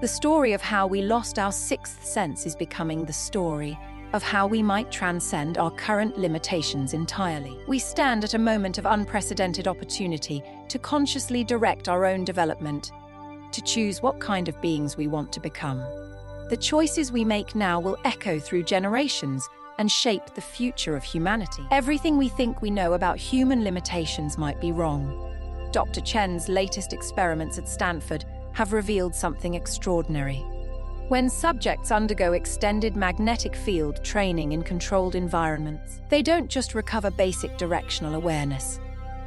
The story of how we lost our sixth sense is becoming the story of how we might transcend our current limitations entirely. We stand at a moment of unprecedented opportunity to consciously direct our own development, to choose what kind of beings we want to become. The choices we make now will echo through generations and shape the future of humanity. Everything we think we know about human limitations might be wrong. Dr. Chen's latest experiments at Stanford have revealed something extraordinary. When subjects undergo extended magnetic field training in controlled environments, they don't just recover basic directional awareness.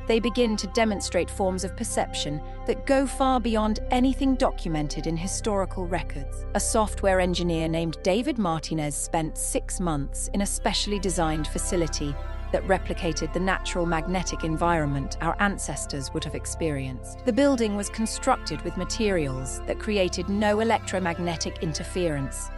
They begin to demonstrate forms of perception that go far beyond anything documented in historical records. A software engineer named David Martinez spent 6 months in a specially designed facility that replicated the natural magnetic environment our ancestors would have experienced. The building was constructed with materials that created no electromagnetic interference.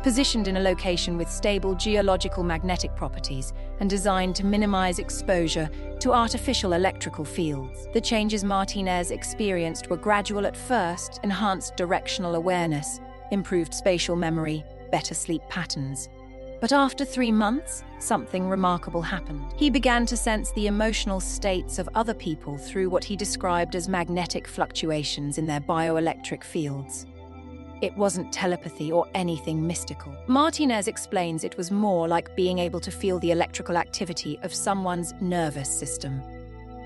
positioned in a location with stable geological magnetic properties and designed to minimize exposure to artificial electrical fields. The changes Martinez experienced were gradual at first: enhanced directional awareness, improved spatial memory, better sleep patterns. But after 3 months, something remarkable happened. He began to sense the emotional states of other people through what he described as magnetic fluctuations in their bioelectric fields. It wasn't telepathy or anything mystical. Martinez explains it was more like being able to feel the electrical activity of someone's nervous system.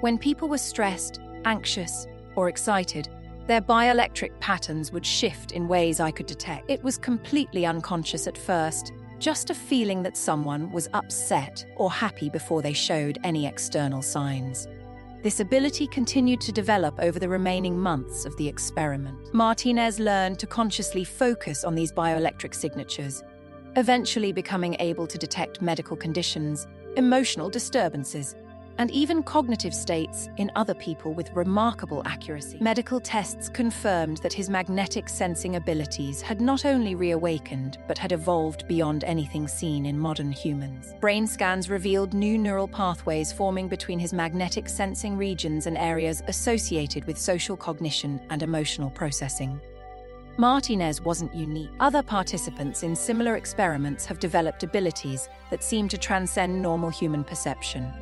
When people were stressed, anxious, or excited, their bioelectric patterns would shift in ways I could detect. It was completely unconscious at first, just a feeling that someone was upset or happy before they showed any external signs. This ability continued to develop over the remaining months of the experiment. Martinez learned to consciously focus on these bioelectric signatures, eventually becoming able to detect medical conditions, emotional disturbances, and even cognitive states in other people with remarkable accuracy. Medical tests confirmed that his magnetic sensing abilities had not only reawakened, but had evolved beyond anything seen in modern humans. Brain scans revealed new neural pathways forming between his magnetic sensing regions and areas associated with social cognition and emotional processing. Martinez wasn't unique. Other participants in similar experiments have developed abilities that seem to transcend normal human perception.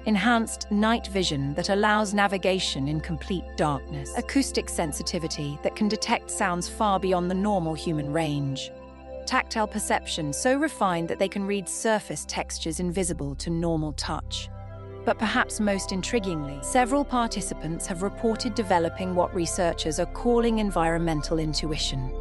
Enhanced night vision that allows navigation in complete darkness, acoustic sensitivity that can detect sounds far beyond the normal human range, tactile perception so refined that they can read surface textures invisible to normal touch. But perhaps most intriguingly, several participants have reported developing what researchers are calling environmental intuition,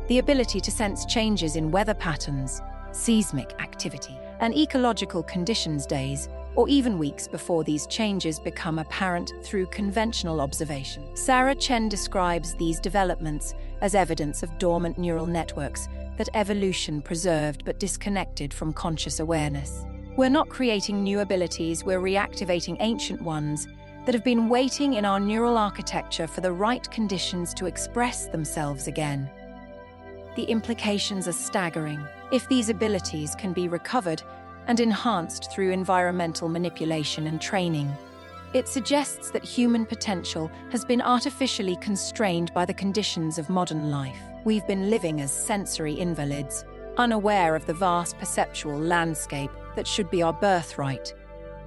the ability to sense changes in weather patterns, seismic activity, and ecological conditions days or even weeks before these changes become apparent through conventional observation. Sarah Chen describes these developments as evidence of dormant neural networks that evolution preserved but disconnected from conscious awareness. We're not creating new abilities, we're reactivating ancient ones that have been waiting in our neural architecture for the right conditions to express themselves again. The implications are staggering. If these abilities can be recovered and enhanced through environmental manipulation and training, it suggests that human potential has been artificially constrained by the conditions of modern life. We've been living as sensory invalids, unaware of the vast perceptual landscape that should be our birthright.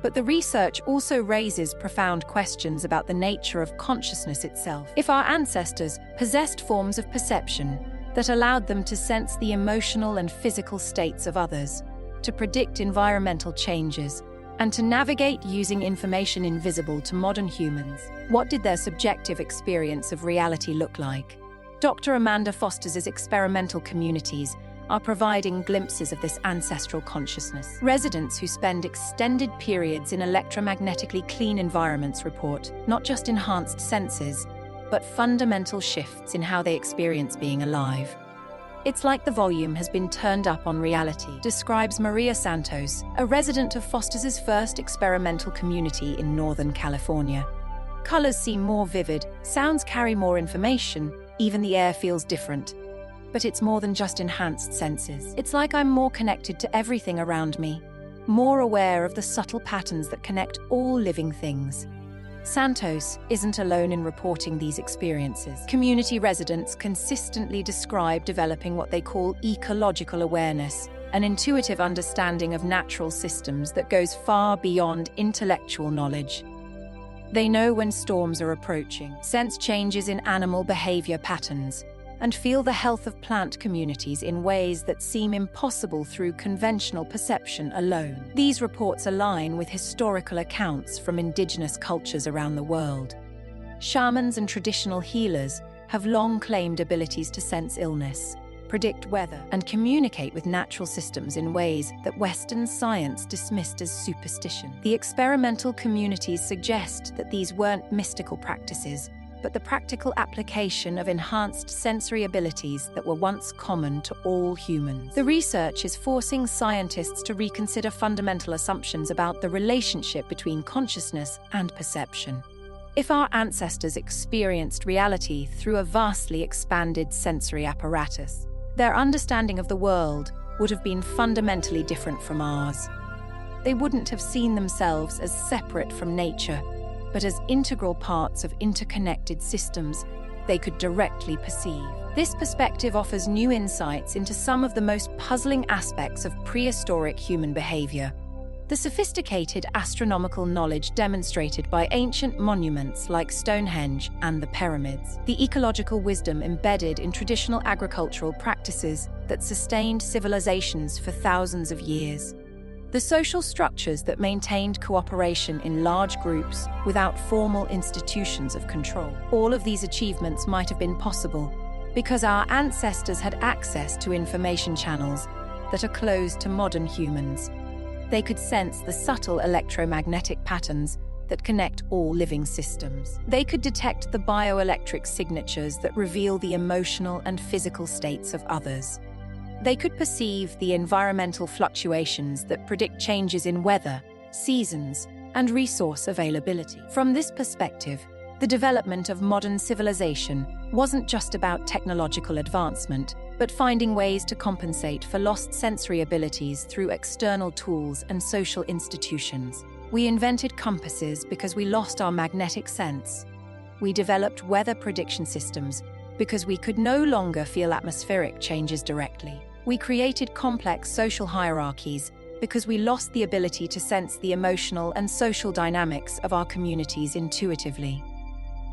But the research also raises profound questions about the nature of consciousness itself. If our ancestors possessed forms of perception that allowed them to sense the emotional and physical states of others, to predict environmental changes, and to navigate using information invisible to modern humans, what did their subjective experience of reality look like? Dr. Amanda Foster's experimental communities are providing glimpses of this ancestral consciousness. Residents who spend extended periods in electromagnetically clean environments report not just enhanced senses, but fundamental shifts in how they experience being alive. It's like the volume has been turned up on reality, describes Maria Santos, a resident of Foster's first experimental community in Northern California. Colors seem more vivid, sounds carry more information, even the air feels different. But it's more than just enhanced senses. It's like I'm more connected to everything around me, more aware of the subtle patterns that connect all living things. Santos isn't alone in reporting these experiences. Community residents consistently describe developing what they call ecological awareness, an intuitive understanding of natural systems that goes far beyond intellectual knowledge. They know when storms are approaching, sense changes in animal behavior patterns, and feel the health of plant communities in ways that seem impossible through conventional perception alone. These reports align with historical accounts from indigenous cultures around the world. Shamans and traditional healers have long claimed abilities to sense illness, predict weather, and communicate with natural systems in ways that Western science dismissed as superstition. The experimental communities suggest that these weren't mystical practices, but the practical application of enhanced sensory abilities that were once common to all humans. The research is forcing scientists to reconsider fundamental assumptions about the relationship between consciousness and perception. If our ancestors experienced reality through a vastly expanded sensory apparatus, Their understanding of the world would have been fundamentally different from ours. They wouldn't have seen themselves as separate from nature, but as integral parts of interconnected systems they could directly perceive. This perspective offers new insights into some of the most puzzling aspects of prehistoric human behavior. The sophisticated astronomical knowledge demonstrated by ancient monuments like Stonehenge and the pyramids, the ecological wisdom embedded in traditional agricultural practices that sustained civilizations for thousands of years, the social structures that maintained cooperation in large groups without formal institutions of control. All of these achievements might have been possible because our ancestors had access to information channels that are closed to modern humans. They could sense the subtle electromagnetic patterns that connect all living systems. They could detect the bioelectric signatures that reveal the emotional and physical states of others. They could perceive the environmental fluctuations that predict changes in weather, seasons, and resource availability. From this perspective, the development of modern civilization wasn't just about technological advancement, but finding ways to compensate for lost sensory abilities through external tools and social institutions. We invented compasses because we lost our magnetic sense. We developed weather prediction systems because we could no longer feel atmospheric changes directly. We created complex social hierarchies because we lost the ability to sense the emotional and social dynamics of our communities intuitively.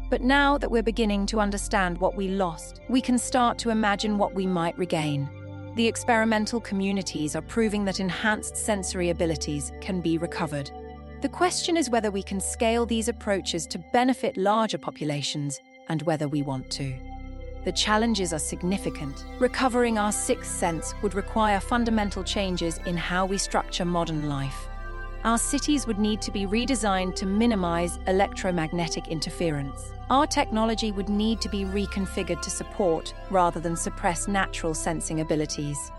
But now that we're beginning to understand what we lost, we can start to imagine what we might regain. The experimental communities are proving that enhanced sensory abilities can be recovered. The question is whether we can scale these approaches to benefit larger populations and whether we want to. The challenges are significant. Recovering our sixth sense would require fundamental changes in how we structure modern life. Our cities would need to be redesigned to minimize electromagnetic interference. Our technology would need to be reconfigured to support rather than suppress natural sensing abilities.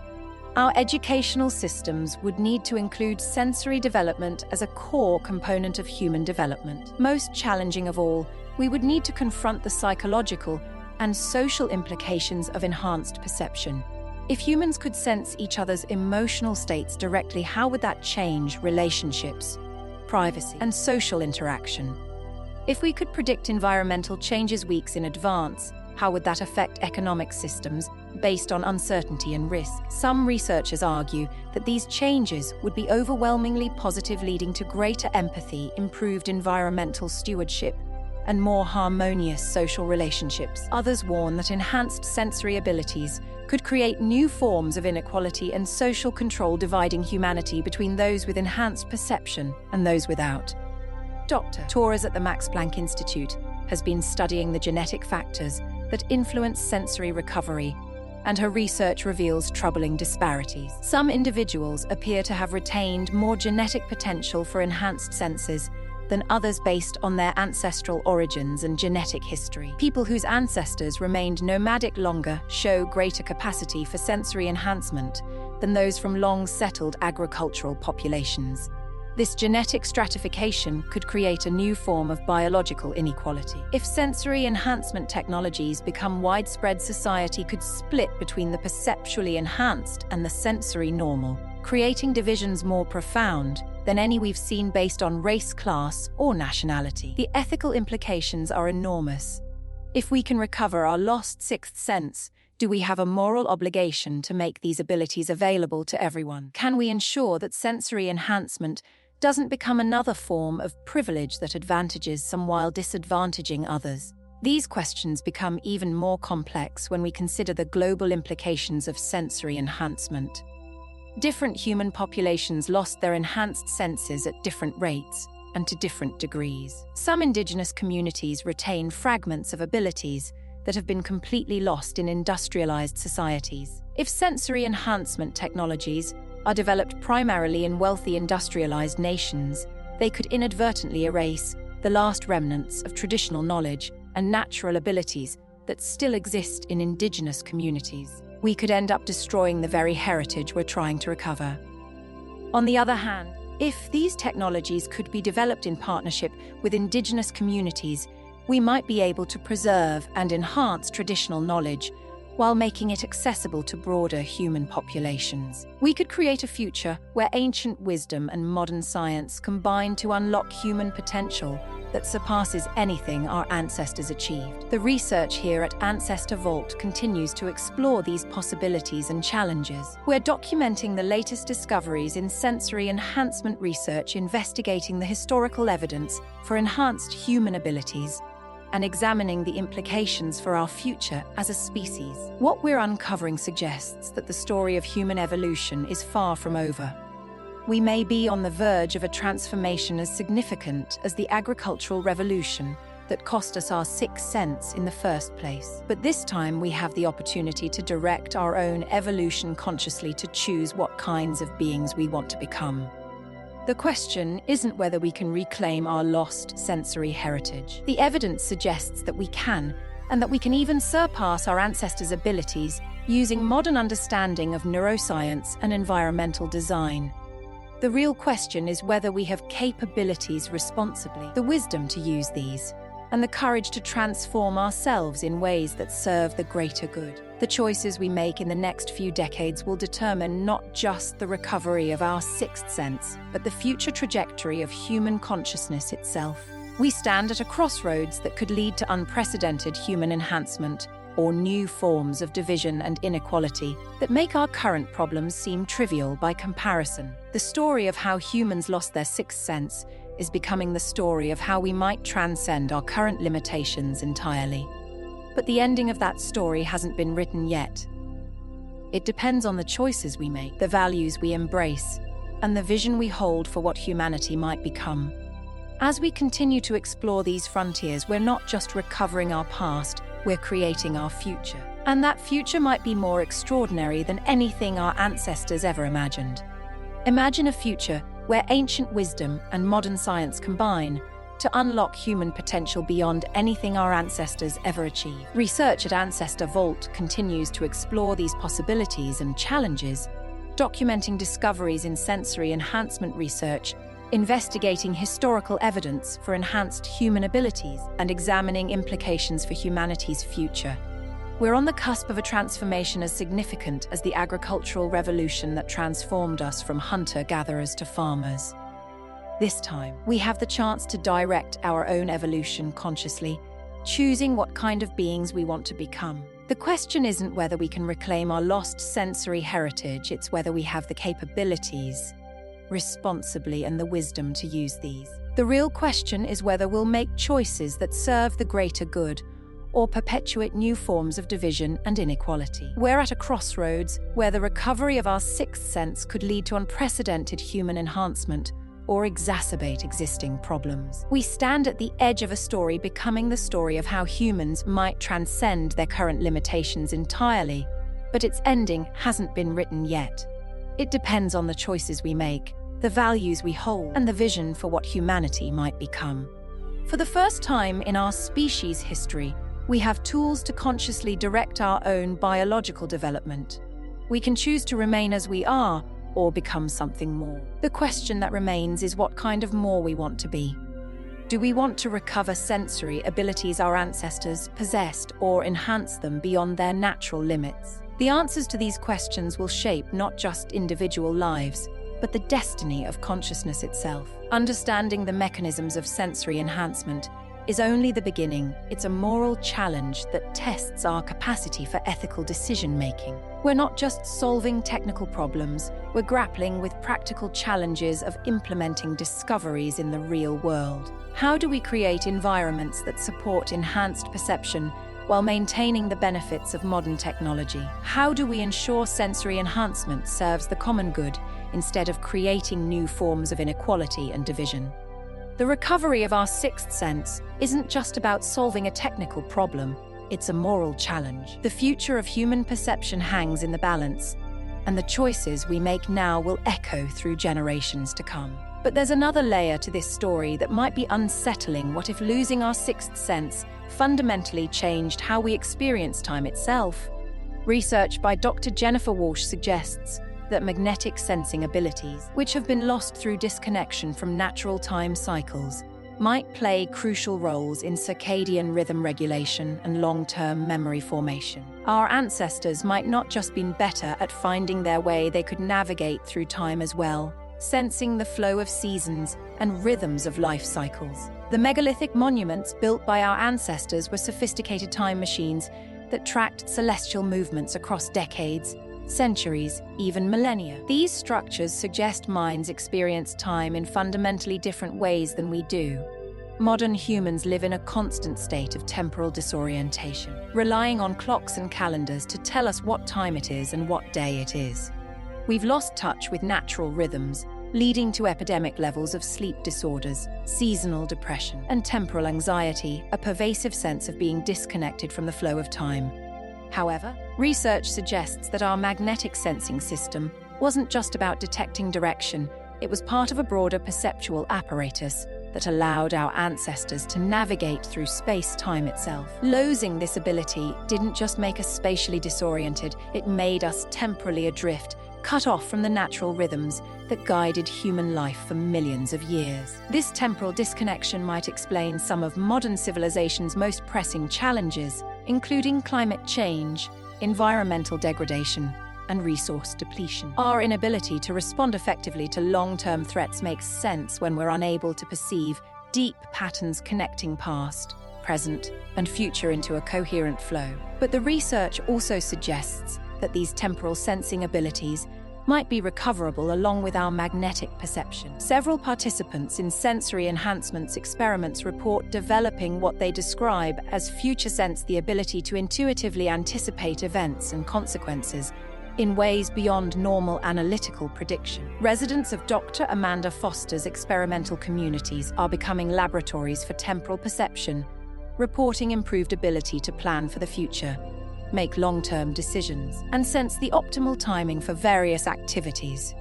Our educational systems would need to include sensory development as a core component of human development. Most challenging of all, we would need to confront the psychological and social implications of enhanced perception. If humans could sense each other's emotional states directly, how would that change relationships, privacy, and social interaction? If we could predict environmental changes weeks in advance, how would that affect economic systems based on uncertainty and risk? Some researchers argue that these changes would be overwhelmingly positive, leading to greater empathy, improved environmental stewardship, and more harmonious social relationships. Others warn that enhanced sensory abilities could create new forms of inequality and social control, dividing humanity between those with enhanced perception and those without. Dr. Torres at the Max Planck Institute has been studying the genetic factors that influence sensory recovery, and her research reveals troubling disparities. Some individuals appear to have retained more genetic potential for enhanced senses than others based on their ancestral origins and genetic history. People whose ancestors remained nomadic longer show greater capacity for sensory enhancement than those from long-settled agricultural populations. This genetic stratification could create a new form of biological inequality. If sensory enhancement technologies become widespread, society could split between the perceptually enhanced and the sensory normal, creating divisions more profound than any we've seen based on race, class, or nationality. The ethical implications are enormous. If we can recover our lost sixth sense, do we have a moral obligation to make these abilities available to everyone? Can we ensure that sensory enhancement doesn't become another form of privilege that advantages some while disadvantaging others? These questions become even more complex when we consider the global implications of sensory enhancement. Different human populations lost their enhanced senses at different rates and to different degrees. Some indigenous communities retain fragments of abilities that have been completely lost in industrialized societies. If sensory enhancement technologies are developed primarily in wealthy industrialized nations, they could inadvertently erase the last remnants of traditional knowledge and natural abilities that still exist in indigenous communities. We could end up destroying the very heritage we're trying to recover. On the other hand, if these technologies could be developed in partnership with indigenous communities, we might be able to preserve and enhance traditional knowledge while making it accessible to broader human populations. We could create a future where ancient wisdom and modern science combine to unlock human potential that surpasses anything our ancestors achieved. The research here at Ancestor Vault continues to explore these possibilities and challenges. We're documenting the latest discoveries in sensory enhancement research, investigating the historical evidence for enhanced human abilities, and examining the implications for our future as a species. What we're uncovering suggests that the story of human evolution is far from over. We may be on the verge of a transformation as significant as the agricultural revolution that cost us our sixth sense in the first place. But this time we have the opportunity to direct our own evolution consciously, to choose what kinds of beings we want to become. The question isn't whether we can reclaim our lost sensory heritage. The evidence suggests that we can, and that we can even surpass our ancestors' abilities using modern understanding of neuroscience and environmental design. The real question is whether we have capabilities responsibly, the wisdom to use these, and the courage to transform ourselves in ways that serve the greater good. The choices we make in the next few decades will determine not just the recovery of our sixth sense, but the future trajectory of human consciousness itself. We stand at a crossroads that could lead to unprecedented human enhancement, or new forms of division and inequality that make our current problems seem trivial by comparison. The story of how humans lost their sixth sense is becoming the story of how we might transcend our current limitations entirely. But the ending of that story hasn't been written yet. It depends on the choices we make, the values we embrace, and the vision we hold for what humanity might become. As we continue to explore these frontiers, we're not just recovering our past, we're creating our future. And that future might be more extraordinary than anything our ancestors ever imagined. Imagine a future where ancient wisdom and modern science combine to unlock human potential beyond anything our ancestors ever achieved. Research at Ancestor Vault continues to explore these possibilities and challenges, documenting discoveries in sensory enhancement research, investigating historical evidence for enhanced human abilities, and examining implications for humanity's future. We're on the cusp of a transformation as significant as the agricultural revolution that transformed us from hunter-gatherers to farmers. This time, we have the chance to direct our own evolution consciously, choosing what kind of beings we want to become. The question isn't whether we can reclaim our lost sensory heritage, it's whether we have the capabilities responsibly and the wisdom to use these. The real question is whether we'll make choices that serve the greater good or perpetuate new forms of division and inequality. We're at a crossroads where the recovery of our sixth sense could lead to unprecedented human enhancement or exacerbate existing problems. We stand at the edge of a story becoming the story of how humans might transcend their current limitations entirely, but its ending hasn't been written yet. It depends on the choices we make, the values we hold, and the vision for what humanity might become. For the first time in our species' history, we have tools to consciously direct our own biological development. We can choose to remain as we are or become something more. The question that remains is what kind of more we want to be. Do we want to recover sensory abilities our ancestors possessed or enhance them beyond their natural limits? The answers to these questions will shape not just individual lives, but the destiny of consciousness itself. Understanding the mechanisms of sensory enhancement is only the beginning. It's a moral challenge that tests our capacity for ethical decision-making. We're not just solving technical problems, we're grappling with practical challenges of implementing discoveries in the real world. How do we create environments that support enhanced perception while maintaining the benefits of modern technology? How do we ensure sensory enhancement serves the common good instead of creating new forms of inequality and division? The recovery of our sixth sense isn't just about solving a technical problem, it's a moral challenge. The future of human perception hangs in the balance, and the choices we make now will echo through generations to come. But there's another layer to this story that might be unsettling. What if losing our sixth sense fundamentally changed how we experience time itself? Research by Dr. Jennifer Walsh suggests that magnetic sensing abilities, which have been lost through disconnection from natural time cycles, might play crucial roles in circadian rhythm regulation and long-term memory formation. Our ancestors might not just been better at finding their way, they could navigate through time as well, sensing the flow of seasons and rhythms of life cycles. The megalithic monuments built by our ancestors were sophisticated time machines that tracked celestial movements across decades, centuries, even millennia. These structures suggest minds experience time in fundamentally different ways than we do. Modern humans live in a constant state of temporal disorientation, relying on clocks and calendars to tell us what time it is and what day it is. We've lost touch with natural rhythms, leading to epidemic levels of sleep disorders, seasonal depression, and temporal anxiety, a pervasive sense of being disconnected from the flow of time. However, research suggests that our magnetic sensing system wasn't just about detecting direction, it was part of a broader perceptual apparatus that allowed our ancestors to navigate through space-time itself. Losing this ability didn't just make us spatially disoriented, it made us temporally adrift, cut off from the natural rhythms that guided human life for millions of years. This temporal disconnection might explain some of modern civilization's most pressing challenges, including climate change, environmental degradation, and resource depletion. Our inability to respond effectively to long-term threats makes sense when we're unable to perceive deep patterns connecting past, present, and future into a coherent flow. But the research also suggests that these temporal sensing abilities might be recoverable along with our magnetic perception. Several participants in sensory enhancements experiments report developing what they describe as future sense, the ability to intuitively anticipate events and consequences in ways beyond normal analytical prediction. Residents of Dr. Amanda Foster's experimental communities are becoming laboratories for temporal perception, reporting improved ability to plan for the future, make long-term decisions, and sense the optimal timing for various activities.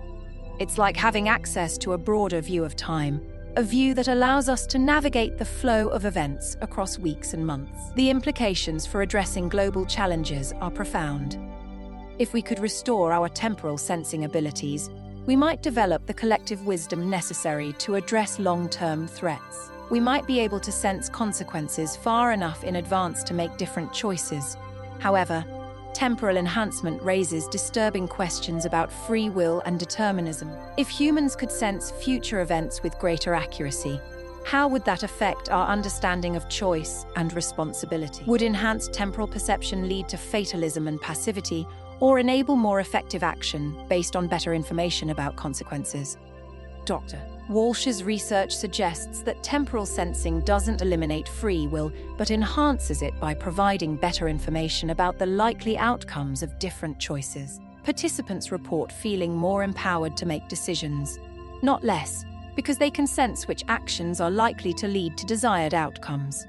It's like having access to a broader view of time, a view that allows us to navigate the flow of events across weeks and months. The implications for addressing global challenges are profound. If we could restore our temporal sensing abilities, we might develop the collective wisdom necessary to address long-term threats. We might be able to sense consequences far enough in advance to make different choices. However, temporal enhancement raises disturbing questions about free will and determinism. If humans could sense future events with greater accuracy, how would that affect our understanding of choice and responsibility? Would enhanced temporal perception lead to fatalism and passivity, or enable more effective action based on better information about consequences? Dr. Walsh's research suggests that temporal sensing doesn't eliminate free will, but enhances it by providing better information about the likely outcomes of different choices. Participants report feeling more empowered to make decisions, not less, because they can sense which actions are likely to lead to desired outcomes.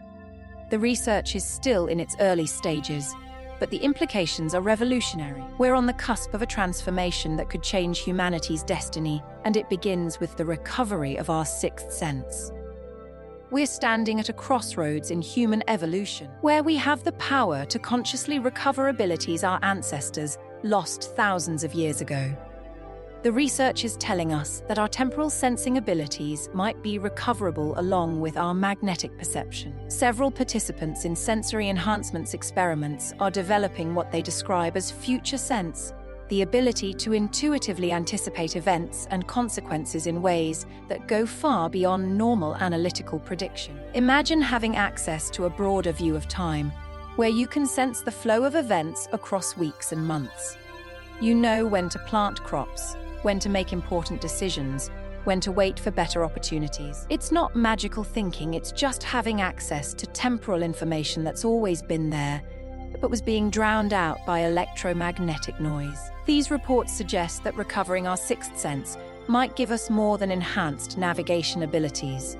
The research is still in its early stages, but the implications are revolutionary. We're on the cusp of a transformation that could change humanity's destiny, and it begins with the recovery of our sixth sense. We're standing at a crossroads in human evolution, where we have the power to consciously recover abilities our ancestors lost thousands of years ago. The research is telling us that our temporal sensing abilities might be recoverable along with our magnetic perception. Several participants in sensory enhancements experiments are developing what they describe as future sense, the ability to intuitively anticipate events and consequences in ways that go far beyond normal analytical prediction. Imagine having access to a broader view of time, where you can sense the flow of events across weeks and months. You know when to plant crops, when to make important decisions, when to wait for better opportunities. It's not magical thinking, it's just having access to temporal information that's always been there, but was being drowned out by electromagnetic noise. These reports suggest that recovering our sixth sense might give us more than enhanced navigation abilities.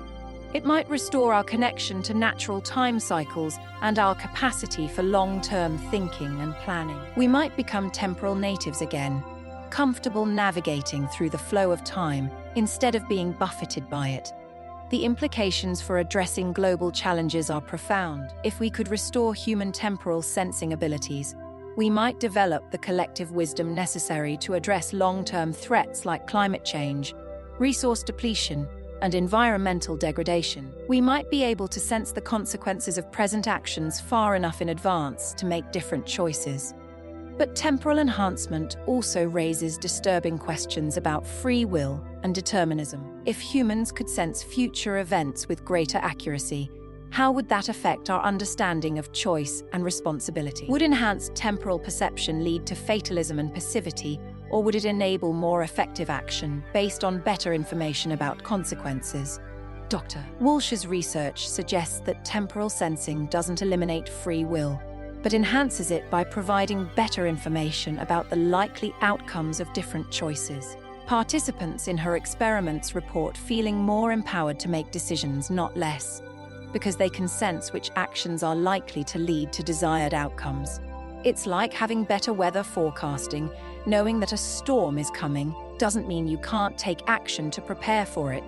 It might restore our connection to natural time cycles and our capacity for long-term thinking and planning. We might become temporal natives again, comfortable navigating through the flow of time instead of being buffeted by it. The implications for addressing global challenges are profound. If we could restore human temporal sensing abilities, we might develop the collective wisdom necessary to address long-term threats like climate change, resource depletion, and environmental degradation, we might be able to sense the consequences of present actions far enough in advance to make different choices. But temporal enhancement also raises disturbing questions about free will and determinism. If humans could sense future events with greater accuracy, how would that affect our understanding of choice and responsibility? Would enhanced temporal perception lead to fatalism and passivity, or would it enable more effective action based on better information about consequences? Dr. Walsh's research suggests that temporal sensing doesn't eliminate free will, but enhances it by providing better information about the likely outcomes of different choices. Participants in her experiments report feeling more empowered to make decisions, not less, because they can sense which actions are likely to lead to desired outcomes. It's like having better weather forecasting. Knowing that a storm is coming doesn't mean you can't take action to prepare for it.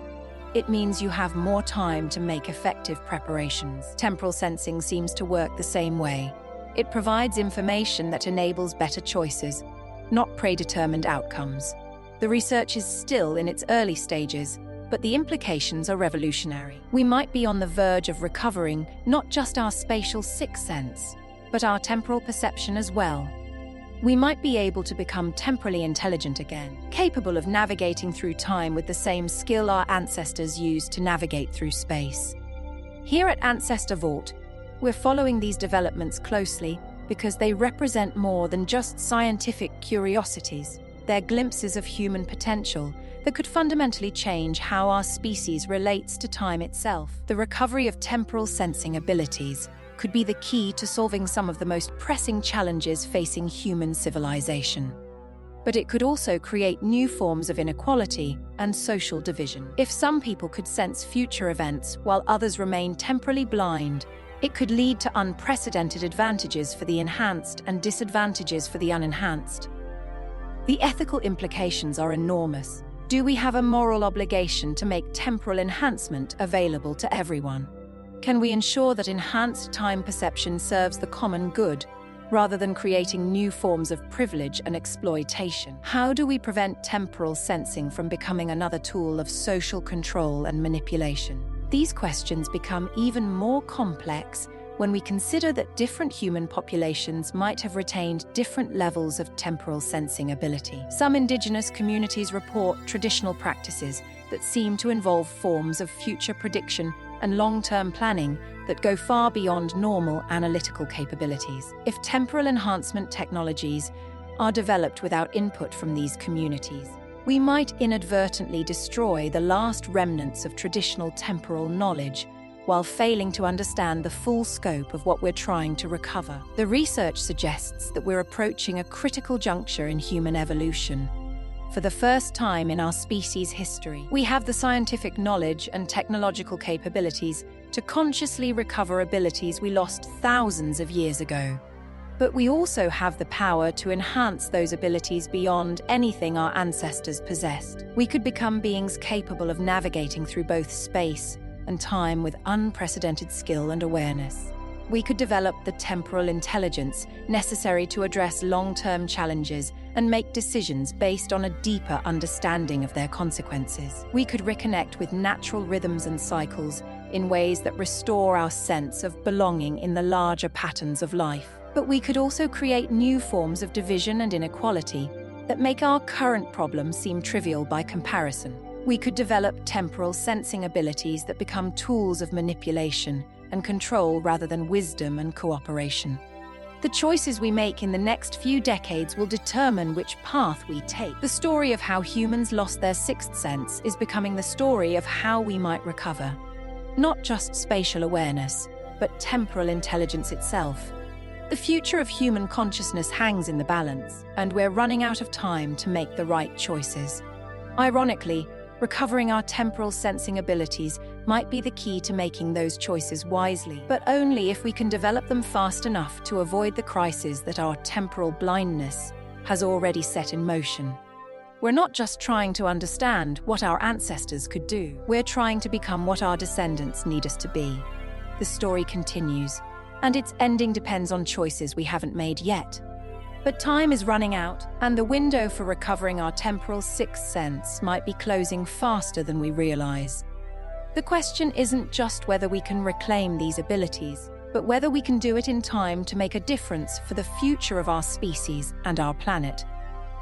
It means you have more time to make effective preparations. Temporal sensing seems to work the same way. It provides information that enables better choices, not predetermined outcomes. The research is still in its early stages, but the implications are revolutionary. We might be on the verge of recovering not just our spatial sixth sense, but our temporal perception as well. We might be able to become temporally intelligent again, capable of navigating through time with the same skill our ancestors used to navigate through space. Here at Ancestor Vault, we're following these developments closely because they represent more than just scientific curiosities. They're glimpses of human potential that could fundamentally change how our species relates to time itself. The recovery of temporal sensing abilities could be the key to solving some of the most pressing challenges facing human civilization. But it could also create new forms of inequality and social division. If some people could sense future events while others remain temporally blind, it could lead to unprecedented advantages for the enhanced and disadvantages for the unenhanced. The ethical implications are enormous. Do we have a moral obligation to make temporal enhancement available to everyone? Can we ensure that enhanced time perception serves the common good, rather than creating new forms of privilege and exploitation? How do we prevent temporal sensing from becoming another tool of social control and manipulation? These questions become even more complex when we consider that different human populations might have retained different levels of temporal sensing ability. Some indigenous communities report traditional practices that seem to involve forms of future prediction and long-term planning that go far beyond normal analytical capabilities. If temporal enhancement technologies are developed without input from these communities, we might inadvertently destroy the last remnants of traditional temporal knowledge while failing to understand the full scope of what we're trying to recover. The research suggests that we're approaching a critical juncture in human evolution. For the first time in our species' history, we have the scientific knowledge and technological capabilities to consciously recover abilities we lost thousands of years ago. But we also have the power to enhance those abilities beyond anything our ancestors possessed. We could become beings capable of navigating through both space and time with unprecedented skill and awareness. We could develop the temporal intelligence necessary to address long-term challenges and make decisions based on a deeper understanding of their consequences. We could reconnect with natural rhythms and cycles in ways that restore our sense of belonging in the larger patterns of life. But we could also create new forms of division and inequality that make our current problems seem trivial by comparison. We could develop temporal sensing abilities that become tools of manipulation and control rather than wisdom and cooperation. The choices we make in the next few decades will determine which path we take. The story of how humans lost their sixth sense is becoming the story of how we might recover. Not just spatial awareness, but temporal intelligence itself. The future of human consciousness hangs in the balance, and we're running out of time to make the right choices. Ironically, recovering our temporal sensing abilities might be the key to making those choices wisely, but only if we can develop them fast enough to avoid the crises that our temporal blindness has already set in motion. We're not just trying to understand what our ancestors could do. We're trying to become what our descendants need us to be. The story continues, and its ending depends on choices we haven't made yet. But time is running out, and the window for recovering our temporal sixth sense might be closing faster than we realize. The question isn't just whether we can reclaim these abilities, but whether we can do it in time to make a difference for the future of our species and our planet.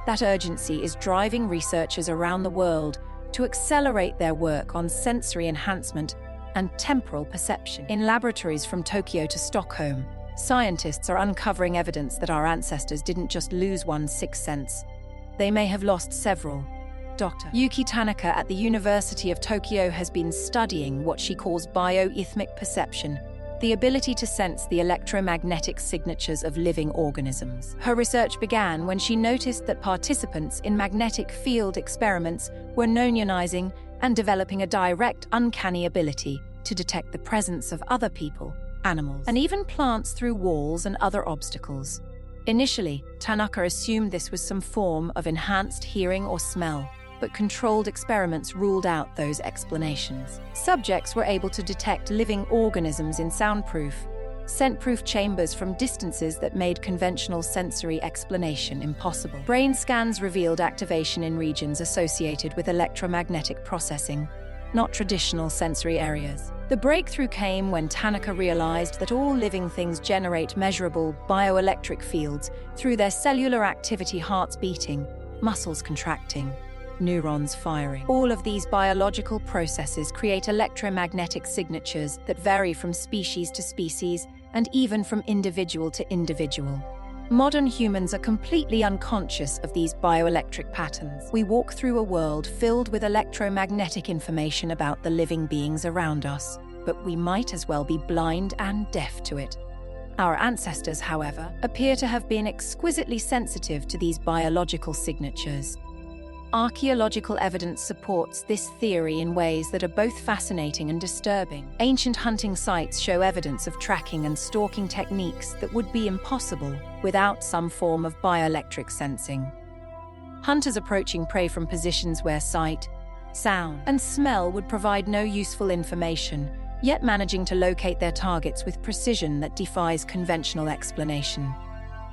That urgency is driving researchers around the world to accelerate their work on sensory enhancement and temporal perception. In laboratories from Tokyo to Stockholm, scientists are uncovering evidence that our ancestors didn't just lose one sixth sense. They may have lost several. Dr. Yuki Tanaka at the University of Tokyo has been studying what she calls bioethmic perception, the ability to sense the electromagnetic signatures of living organisms. Her research began when she noticed that participants in magnetic field experiments were non-ionizing and developing a direct, uncanny ability to detect the presence of other people, animals, and even plants through walls and other obstacles. Initially, Tanaka assumed this was some form of enhanced hearing or smell, but controlled experiments ruled out those explanations. Subjects were able to detect living organisms in soundproof, scent-proof chambers from distances that made conventional sensory explanation impossible. Brain scans revealed activation in regions associated with electromagnetic processing, not traditional sensory areas. The breakthrough came when Tanaka realized that all living things generate measurable bioelectric fields through their cellular activity, hearts beating, muscles contracting, neurons firing. All of these biological processes create electromagnetic signatures that vary from species to species and even from individual to individual. Modern humans are completely unconscious of these bioelectric patterns. We walk through a world filled with electromagnetic information about the living beings around us, but we might as well be blind and deaf to it. Our ancestors, however, appear to have been exquisitely sensitive to these biological signatures. Archaeological evidence supports this theory in ways that are both fascinating and disturbing. Ancient hunting sites show evidence of tracking and stalking techniques that would be impossible without some form of bioelectric sensing. Hunters approaching prey from positions where sight, sound, and smell would provide no useful information, yet managing to locate their targets with precision that defies conventional explanation.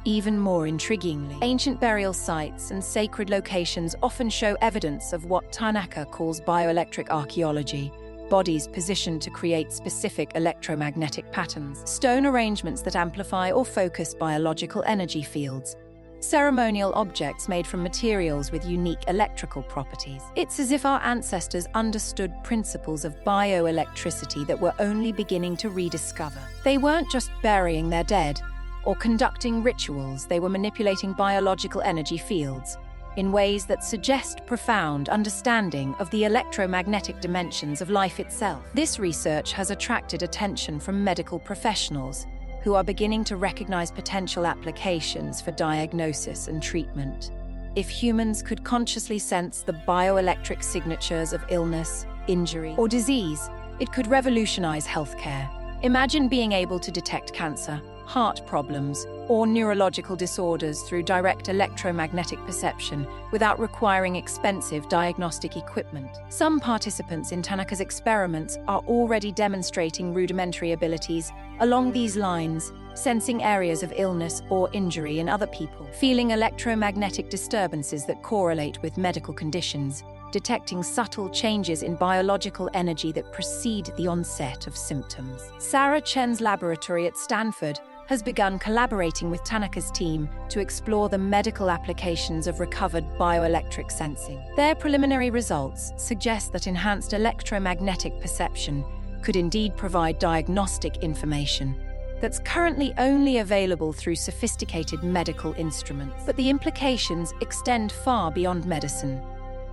Even more intriguingly, ancient burial sites and sacred locations often show evidence of what Tanaka calls bioelectric archaeology, bodies positioned to create specific electromagnetic patterns, stone arrangements that amplify or focus biological energy fields, ceremonial objects made from materials with unique electrical properties. It's as if our ancestors understood principles of bioelectricity that we're only beginning to rediscover. They weren't just burying their dead or conducting rituals, they were manipulating biological energy fields in ways that suggest profound understanding of the electromagnetic dimensions of life itself. This research has attracted attention from medical professionals who are beginning to recognize potential applications for diagnosis and treatment. If humans could consciously sense the bioelectric signatures of illness, injury, or disease, it could revolutionize healthcare. Imagine being able to detect cancer, heart problems, or neurological disorders through direct electromagnetic perception without requiring expensive diagnostic equipment. Some participants in Tanaka's experiments are already demonstrating rudimentary abilities along these lines, sensing areas of illness or injury in other people, feeling electromagnetic disturbances that correlate with medical conditions, detecting subtle changes in biological energy that precede the onset of symptoms. Sarah Chen's laboratory at Stanford has begun collaborating with Tanaka's team to explore the medical applications of recovered bioelectric sensing. Their preliminary results suggest that enhanced electromagnetic perception could indeed provide diagnostic information that's currently only available through sophisticated medical instruments. But the implications extend far beyond medicine.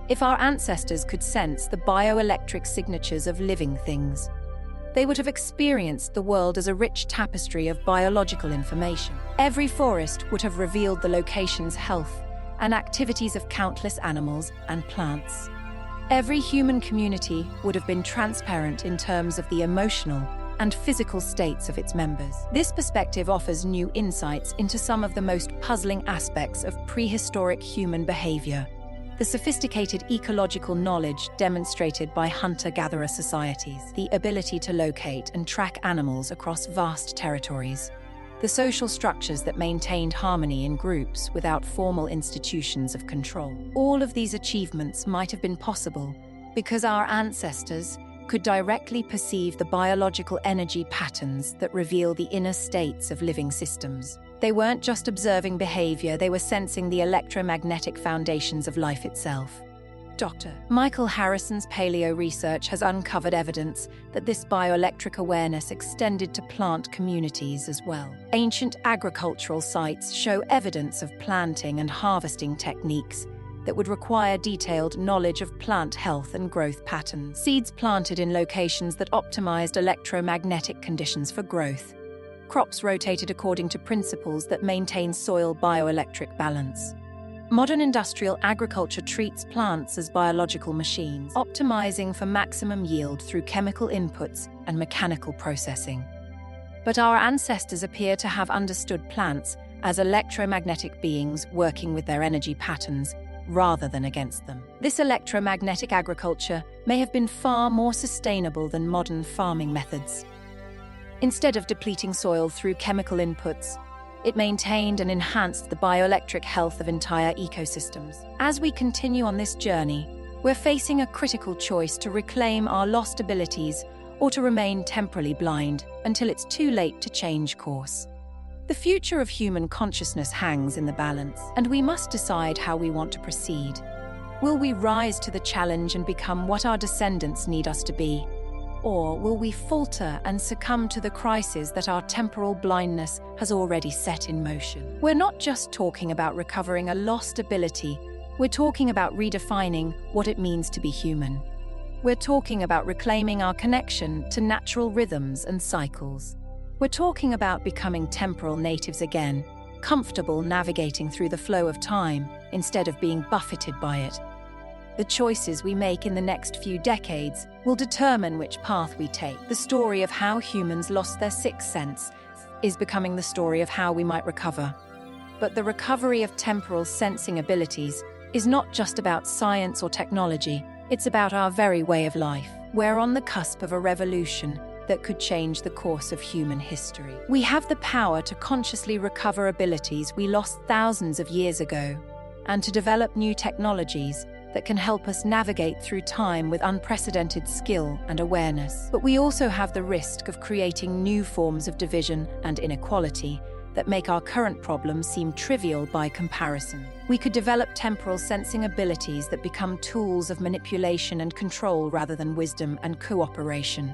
If our ancestors could sense the bioelectric signatures of living things, they would have experienced the world as a rich tapestry of biological information. Every forest would have revealed the location's health and activities of countless animals and plants. Every human community would have been transparent in terms of the emotional and physical states of its members. This perspective offers new insights into some of the most puzzling aspects of prehistoric human behavior. The sophisticated ecological knowledge demonstrated by hunter-gatherer societies, the ability to locate and track animals across vast territories, the social structures that maintained harmony in groups without formal institutions of control. All of these achievements might have been possible because our ancestors could directly perceive the biological energy patterns that reveal the inner states of living systems. They weren't just observing behavior, they were sensing the electromagnetic foundations of life itself. Dr. Michael Harrison's paleo research has uncovered evidence that this bioelectric awareness extended to plant communities as well. Ancient agricultural sites show evidence of planting and harvesting techniques that would require detailed knowledge of plant health and growth patterns. Seeds planted in locations that optimized electromagnetic conditions for growth. Crops rotated according to principles that maintain soil bioelectric balance. Modern industrial agriculture treats plants as biological machines, optimizing for maximum yield through chemical inputs and mechanical processing. But our ancestors appear to have understood plants as electromagnetic beings working with their energy patterns rather than against them. This electromagnetic agriculture may have been far more sustainable than modern farming methods. Instead of depleting soil through chemical inputs, it maintained and enhanced the bioelectric health of entire ecosystems. As we continue on this journey, we're facing a critical choice to reclaim our lost abilities or to remain temporarily blind until it's too late to change course. The future of human consciousness hangs in the balance, and we must decide how we want to proceed. Will we rise to the challenge and become what our descendants need us to be? Or will we falter and succumb to the crisis that our temporal blindness has already set in motion? We're not just talking about recovering a lost ability, we're talking about redefining what it means to be human. We're talking about reclaiming our connection to natural rhythms and cycles. We're talking about becoming temporal natives again, comfortable navigating through the flow of time instead of being buffeted by it. The choices we make in the next few decades will determine which path we take. The story of how humans lost their sixth sense is becoming the story of how we might recover. But the recovery of temporal sensing abilities is not just about science or technology, it's about our very way of life. We're on the cusp of a revolution that could change the course of human history. We have the power to consciously recover abilities we lost thousands of years ago, and to develop new technologies that can help us navigate through time with unprecedented skill and awareness. But we also have the risk of creating new forms of division and inequality that make our current problems seem trivial by comparison. We could develop temporal sensing abilities that become tools of manipulation and control rather than wisdom and cooperation.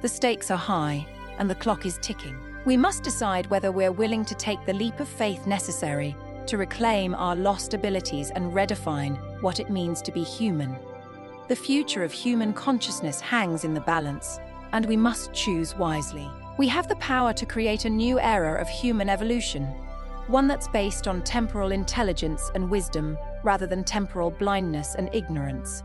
The stakes are high, and the clock is ticking. We must decide whether we're willing to take the leap of faith necessary to reclaim our lost abilities and redefine what it means to be human. The future of human consciousness hangs in the balance, and we must choose wisely. We have the power to create a new era of human evolution, one that's based on temporal intelligence and wisdom rather than temporal blindness and ignorance.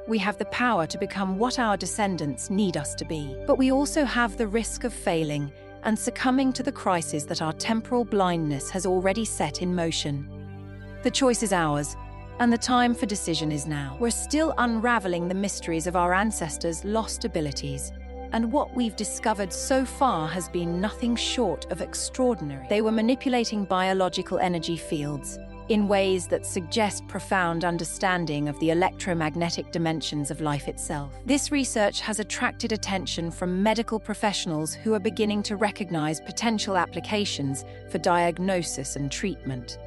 We have the power to become what our descendants need us to be, but we also have the risk of failing and succumbing to the crisis that our temporal blindness has already set in motion. The choice is ours, and the time for decision is now. We're still unraveling the mysteries of our ancestors' lost abilities, and what we've discovered so far has been nothing short of extraordinary. They were manipulating biological energy fields in ways that suggest profound understanding of the electromagnetic dimensions of life itself. This research has attracted attention from medical professionals who are beginning to recognize potential applications for diagnosis and treatment.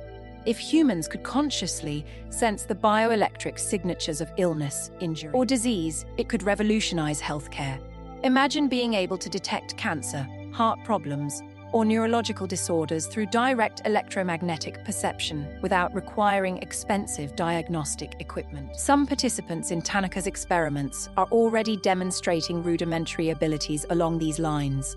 If humans could consciously sense the bioelectric signatures of illness, injury, or disease, it could revolutionize healthcare. Imagine being able to detect cancer, heart problems, or neurological disorders through direct electromagnetic perception without requiring expensive diagnostic equipment. Some participants in Tanaka's experiments are already demonstrating rudimentary abilities along these lines.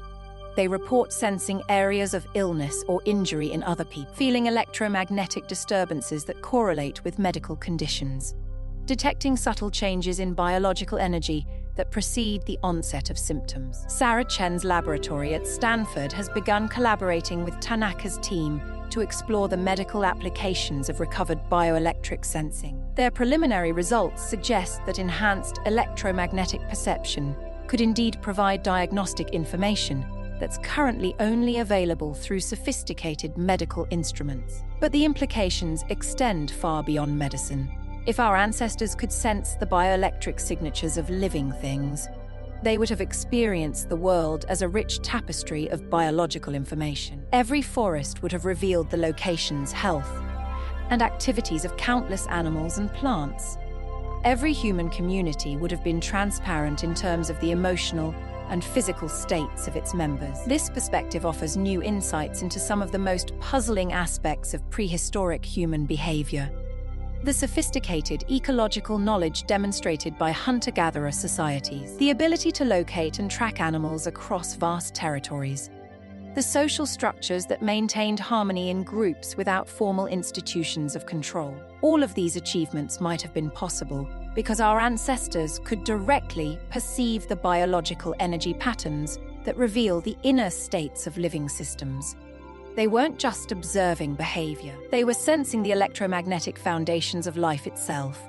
They report sensing areas of illness or injury in other people, feeling electromagnetic disturbances that correlate with medical conditions, detecting subtle changes in biological energy that precede the onset of symptoms. Sarah Chen's laboratory at Stanford has begun collaborating with Tanaka's team to explore the medical applications of recovered bioelectric sensing. Their preliminary results suggest that enhanced electromagnetic perception could indeed provide diagnostic information that's currently only available through sophisticated medical instruments. But the implications extend far beyond medicine. If our ancestors could sense the bioelectric signatures of living things, they would have experienced the world as a rich tapestry of biological information. Every forest would have revealed the location's health and activities of countless animals and plants. Every human community would have been transparent in terms of the emotional and physical states of its members. This perspective offers new insights into some of the most puzzling aspects of prehistoric human behavior. The sophisticated ecological knowledge demonstrated by hunter-gatherer societies, the ability to locate and track animals across vast territories, the social structures that maintained harmony in groups without formal institutions of control. All of these achievements might have been possible because our ancestors could directly perceive the biological energy patterns that reveal the inner states of living systems. They weren't just observing behavior, they were sensing the electromagnetic foundations of life itself.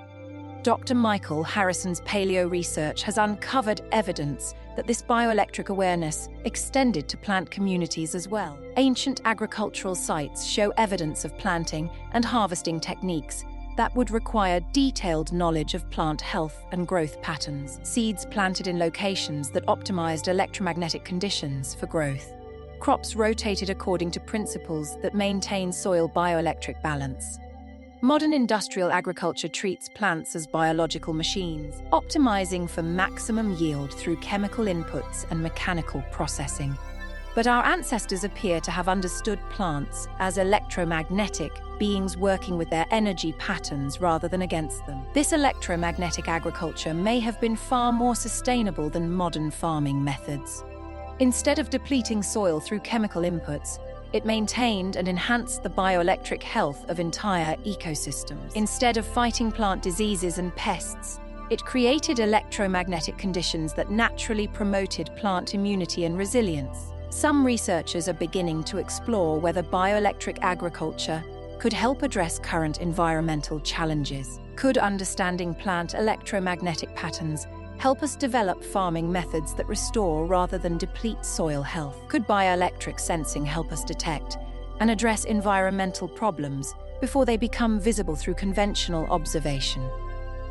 Dr. Michael Harrison's paleo research has uncovered evidence that this bioelectric awareness extended to plant communities as well. Ancient agricultural sites show evidence of planting and harvesting techniques that would require detailed knowledge of plant health and growth patterns. Seeds planted in locations that optimized electromagnetic conditions for growth. Crops rotated according to principles that maintain soil bioelectric balance. Modern industrial agriculture treats plants as biological machines, optimizing for maximum yield through chemical inputs and mechanical processing. But our ancestors appear to have understood plants as electromagnetic beings working with their energy patterns rather than against them. This electromagnetic agriculture may have been far more sustainable than modern farming methods. Instead of depleting soil through chemical inputs, it maintained and enhanced the bioelectric health of entire ecosystems. Instead of fighting plant diseases and pests, it created electromagnetic conditions that naturally promoted plant immunity and resilience. Some researchers are beginning to explore whether bioelectric agriculture could help address current environmental challenges. Could understanding plant electromagnetic patterns help us develop farming methods that restore rather than deplete soil health? Could bioelectric sensing help us detect and address environmental problems before they become visible through conventional observation?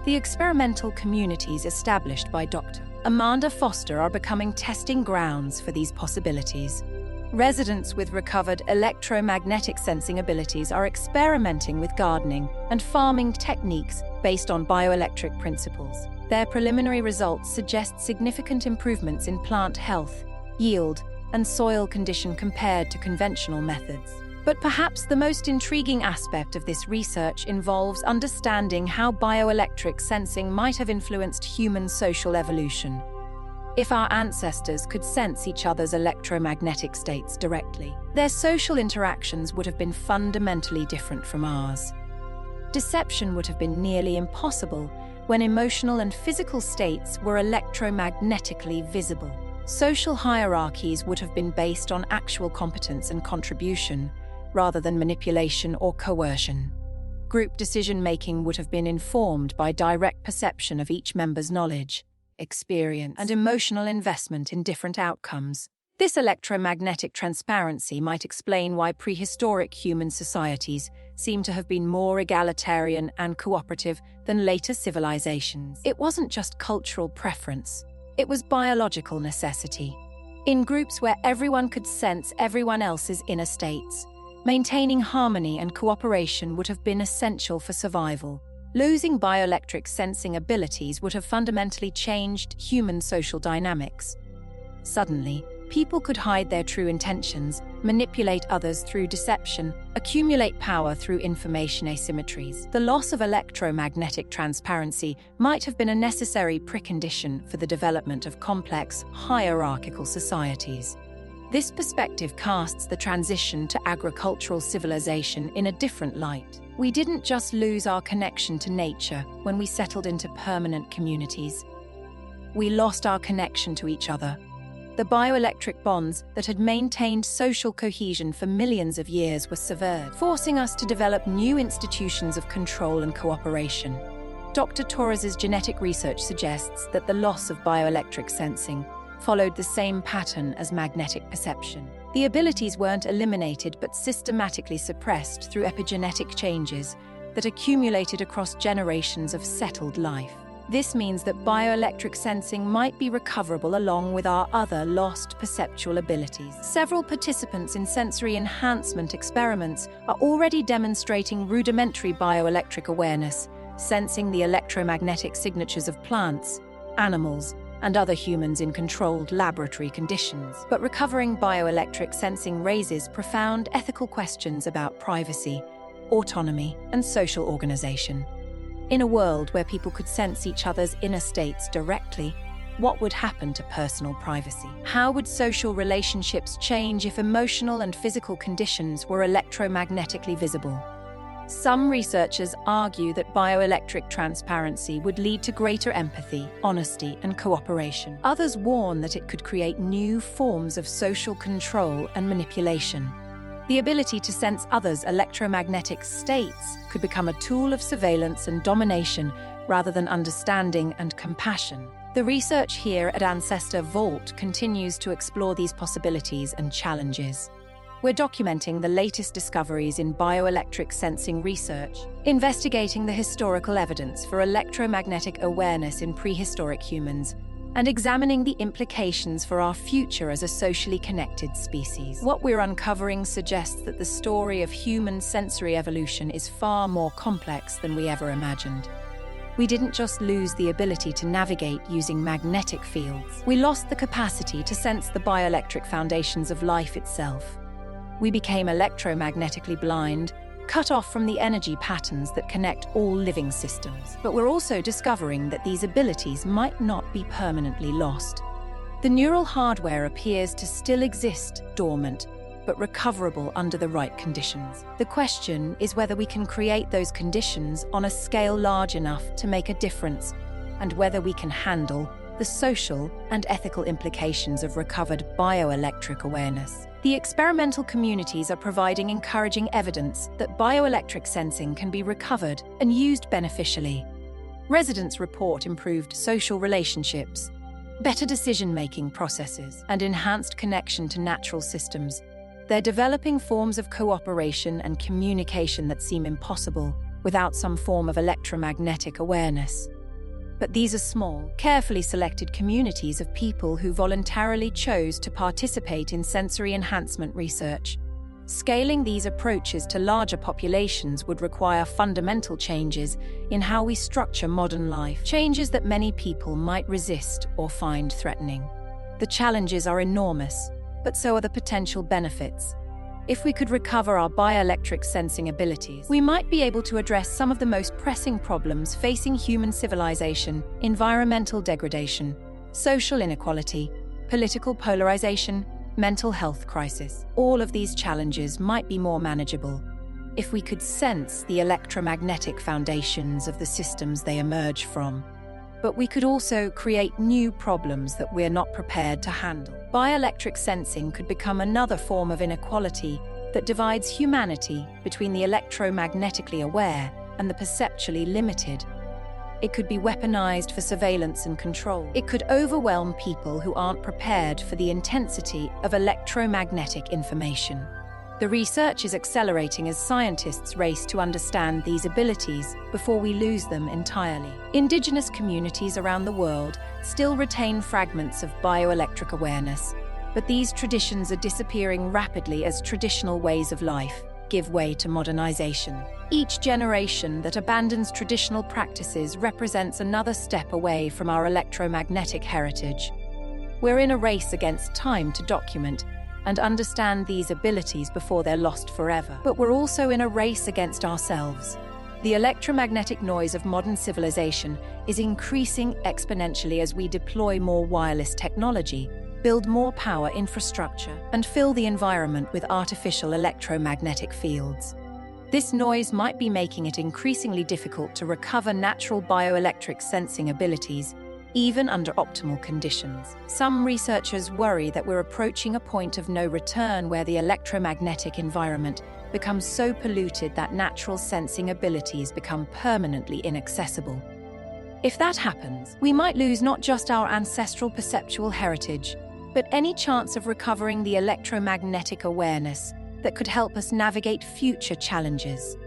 The experimental communities established by Dr. Amanda Foster are becoming testing grounds for these possibilities. Residents with recovered electromagnetic sensing abilities are experimenting with gardening and farming techniques based on bioelectric principles. Their preliminary results suggest significant improvements in plant health, yield, and soil condition compared to conventional methods. But perhaps the most intriguing aspect of this research involves understanding how bioelectric sensing might have influenced human social evolution. If our ancestors could sense each other's electromagnetic states directly, their social interactions would have been fundamentally different from ours. Deception would have been nearly impossible when emotional and physical states were electromagnetically visible. Social hierarchies would have been based on actual competence and contribution, rather than manipulation or coercion. Group decision-making would have been informed by direct perception of each member's knowledge, experience, and emotional investment in different outcomes. This electromagnetic transparency might explain why prehistoric human societies seem to have been more egalitarian and cooperative than later civilizations. It wasn't just cultural preference, it was biological necessity. In groups where everyone could sense everyone else's inner states, maintaining harmony and cooperation would have been essential for survival. Losing bioelectric sensing abilities would have fundamentally changed human social dynamics. Suddenly, people could hide their true intentions, manipulate others through deception, accumulate power through information asymmetries. The loss of electromagnetic transparency might have been a necessary precondition for the development of complex, hierarchical societies. This perspective casts the transition to agricultural civilization in a different light. We didn't just lose our connection to nature when we settled into permanent communities. We lost our connection to each other. The bioelectric bonds that had maintained social cohesion for millions of years were severed, forcing us to develop new institutions of control and cooperation. Dr. Torres's genetic research suggests that the loss of bioelectric sensing followed the same pattern as magnetic perception. The abilities weren't eliminated but systematically suppressed through epigenetic changes, that accumulated across generations of settled life. This means that bioelectric sensing might be recoverable along with our other lost perceptual abilities. Several participants in sensory enhancement experiments are already demonstrating rudimentary bioelectric awareness, sensing the electromagnetic signatures of plants, animals, and other humans in controlled laboratory conditions. But recovering bioelectric sensing raises profound ethical questions about privacy, autonomy, and social organization. In a world where people could sense each other's inner states directly, what would happen to personal privacy? How would social relationships change if emotional and physical conditions were electromagnetically visible? Some researchers argue that bioelectric transparency would lead to greater empathy, honesty, and cooperation. Others warn that it could create new forms of social control and manipulation. The ability to sense others' electromagnetic states could become a tool of surveillance and domination rather than understanding and compassion. The research here at Ancestor Vault continues to explore these possibilities and challenges. We're documenting the latest discoveries in bioelectric sensing research, investigating the historical evidence for electromagnetic awareness in prehistoric humans, and examining the implications for our future as a socially connected species. What we're uncovering suggests that the story of human sensory evolution is far more complex than we ever imagined. We didn't just lose the ability to navigate using magnetic fields. We lost the capacity to sense the bioelectric foundations of life itself. We became electromagnetically blind, cut off from the energy patterns that connect all living systems. But we're also discovering that these abilities might not be permanently lost. The neural hardware appears to still exist, dormant, but recoverable under the right conditions. The question is whether we can create those conditions on a scale large enough to make a difference, and whether we can handle the social and ethical implications of recovered bioelectric awareness. The experimental communities are providing encouraging evidence that bioelectric sensing can be recovered and used beneficially. Residents report improved social relationships, better decision-making processes, and enhanced connection to natural systems. They're developing forms of cooperation and communication that seem impossible without some form of electromagnetic awareness. But these are small, carefully selected communities of people who voluntarily chose to participate in sensory enhancement research. Scaling these approaches to larger populations would require fundamental changes in how we structure modern life, changes that many people might resist or find threatening. The challenges are enormous, but so are the potential benefits. If we could recover our bioelectric sensing abilities, we might be able to address some of the most pressing problems facing human civilization: environmental degradation, social inequality, political polarization, mental health crisis. All of these challenges might be more manageable if we could sense the electromagnetic foundations of the systems they emerge from. But we could also create new problems that we're not prepared to handle. Bioelectric sensing could become another form of inequality that divides humanity between the electromagnetically aware and the perceptually limited. It could be weaponized for surveillance and control. It could overwhelm people who aren't prepared for the intensity of electromagnetic information. The research is accelerating as scientists race to understand these abilities before we lose them entirely. Indigenous communities around the world still retain fragments of bioelectric awareness, but these traditions are disappearing rapidly as traditional ways of life give way to modernization. Each generation that abandons traditional practices represents another step away from our electromagnetic heritage. We're in a race against time to document and understand these abilities before they're lost forever. But we're also in a race against ourselves. The electromagnetic noise of modern civilization is increasing exponentially as we deploy more wireless technology, build more power infrastructure, and fill the environment with artificial electromagnetic fields. This noise might be making it increasingly difficult to recover natural bioelectric sensing abilities, even under optimal conditions. Some researchers worry that we're approaching a point of no return where the electromagnetic environment becomes so polluted that natural sensing abilities become permanently inaccessible. If that happens, we might lose not just our ancestral perceptual heritage, but any chance of recovering the electromagnetic awareness that could help us navigate future challenges.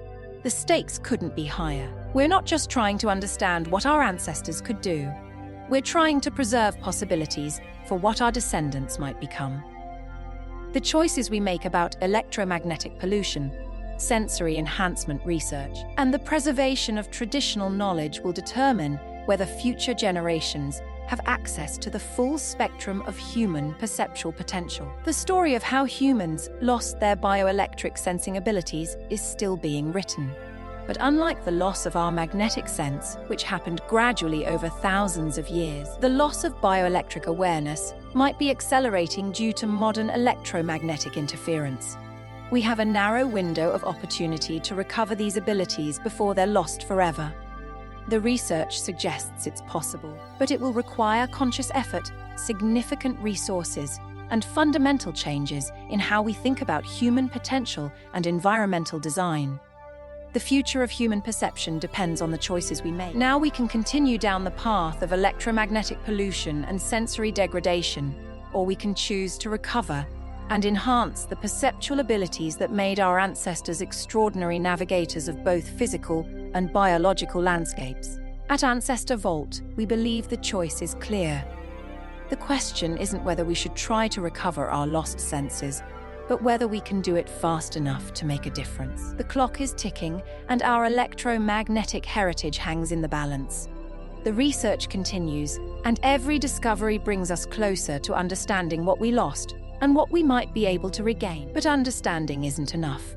The stakes couldn't be higher. We're not just trying to understand what our ancestors could do. We're trying to preserve possibilities for what our descendants might become. The choices we make about electromagnetic pollution, sensory enhancement research, and the preservation of traditional knowledge will determine whether future generations have access to the full spectrum of human perceptual potential. The story of how humans lost their bioelectric sensing abilities is still being written. But unlike the loss of our magnetic sense, which happened gradually over thousands of years, the loss of bioelectric awareness might be accelerating due to modern electromagnetic interference. We have a narrow window of opportunity to recover these abilities before they're lost forever. The research suggests it's possible, but it will require conscious effort, significant resources, and fundamental changes in how we think about human potential and environmental design. The future of human perception depends on the choices we make. Now we can continue down the path of electromagnetic pollution and sensory degradation, or we can choose to recover and enhance the perceptual abilities that made our ancestors extraordinary navigators of both physical and biological landscapes. At Ancestor Vault, we believe the choice is clear. The question isn't whether we should try to recover our lost senses, but whether we can do it fast enough to make a difference. The clock is ticking, and our electromagnetic heritage hangs in the balance. The research continues, and every discovery brings us closer to understanding what we lost and what we might be able to regain. But understanding isn't enough.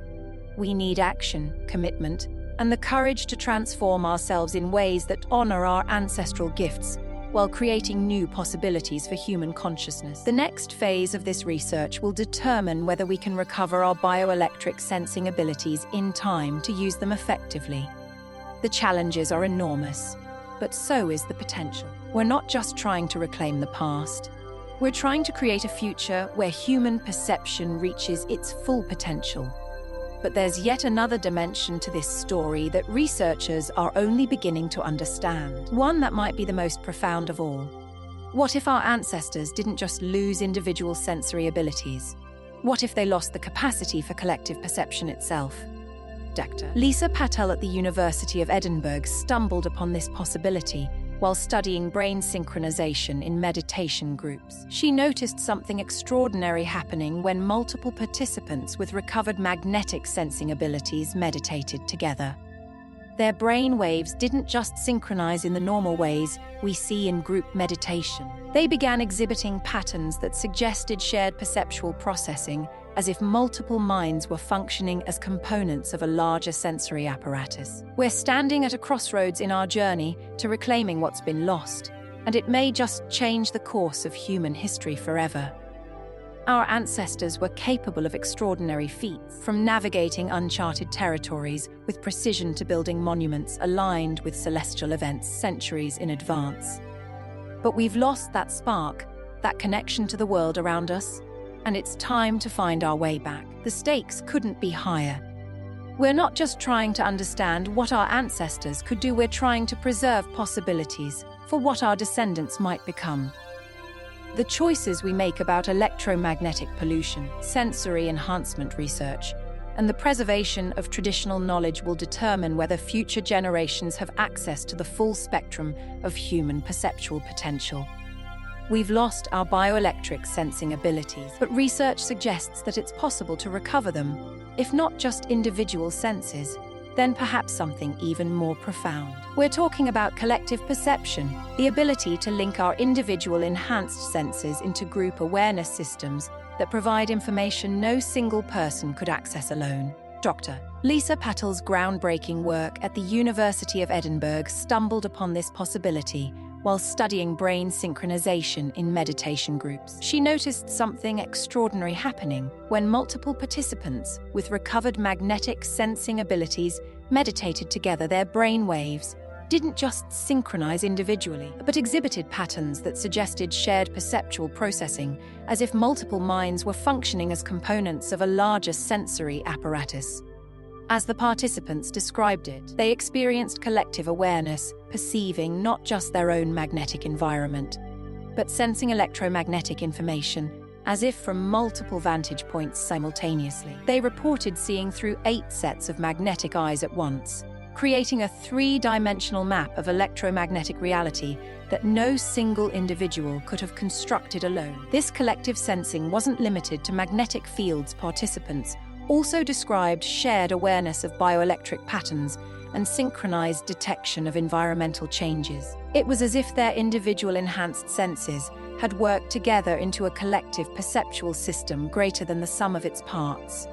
We need action, commitment, and the courage to transform ourselves in ways that honor our ancestral gifts while creating new possibilities for human consciousness. The next phase of this research will determine whether we can recover our bioelectric sensing abilities in time to use them effectively. The challenges are enormous, but so is the potential. We're not just trying to reclaim the past. We're trying to create a future where human perception reaches its full potential. But there's yet another dimension to this story that researchers are only beginning to understand. One that might be the most profound of all. What if our ancestors didn't just lose individual sensory abilities? What if they lost the capacity for collective perception itself? Dr. Lisa Patel at the University of Edinburgh stumbled upon this possibility while studying brain synchronization in meditation groups. She noticed something extraordinary happening when multiple participants with recovered magnetic sensing abilities meditated together. Their brain waves didn't just synchronize in the normal ways we see in group meditation. They began exhibiting patterns that suggested shared perceptual processing, as if multiple minds were functioning as components of a larger sensory apparatus. We're standing at a crossroads in our journey to reclaiming what's been lost, and it may just change the course of human history forever. Our ancestors were capable of extraordinary feats, from navigating uncharted territories with precision to building monuments aligned with celestial events centuries in advance. But we've lost that spark, that connection to the world around us, and it's time to find our way back. The stakes couldn't be higher. We're not just trying to understand what our ancestors could do, we're trying to preserve possibilities for what our descendants might become. The choices we make about electromagnetic pollution, sensory enhancement research, and the preservation of traditional knowledge will determine whether future generations have access to the full spectrum of human perceptual potential. We've lost our bioelectric sensing abilities, but research suggests that it's possible to recover them, if not just individual senses, then perhaps something even more profound. We're talking about collective perception, the ability to link our individual enhanced senses into group awareness systems that provide information no single person could access alone. Dr. Lisa Patel's groundbreaking work at the University of Edinburgh stumbled upon this possibility while studying brain synchronization in meditation groups. She noticed something extraordinary happening when multiple participants with recovered magnetic sensing abilities meditated together. Their brain waves didn't just synchronize individually, but exhibited patterns that suggested shared perceptual processing, as if multiple minds were functioning as components of a larger sensory apparatus. As the participants described it, they experienced collective awareness, perceiving not just their own magnetic environment, but sensing electromagnetic information as if from multiple vantage points simultaneously. They reported seeing through 8 sets of magnetic eyes at once, creating a 3-dimensional map of electromagnetic reality that no single individual could have constructed alone. This collective sensing wasn't limited to magnetic fields. Participants also described shared awareness of bioelectric patterns and synchronized detection of environmental changes. It was as if their individual enhanced senses had worked together into a collective perceptual system greater than the sum of its parts.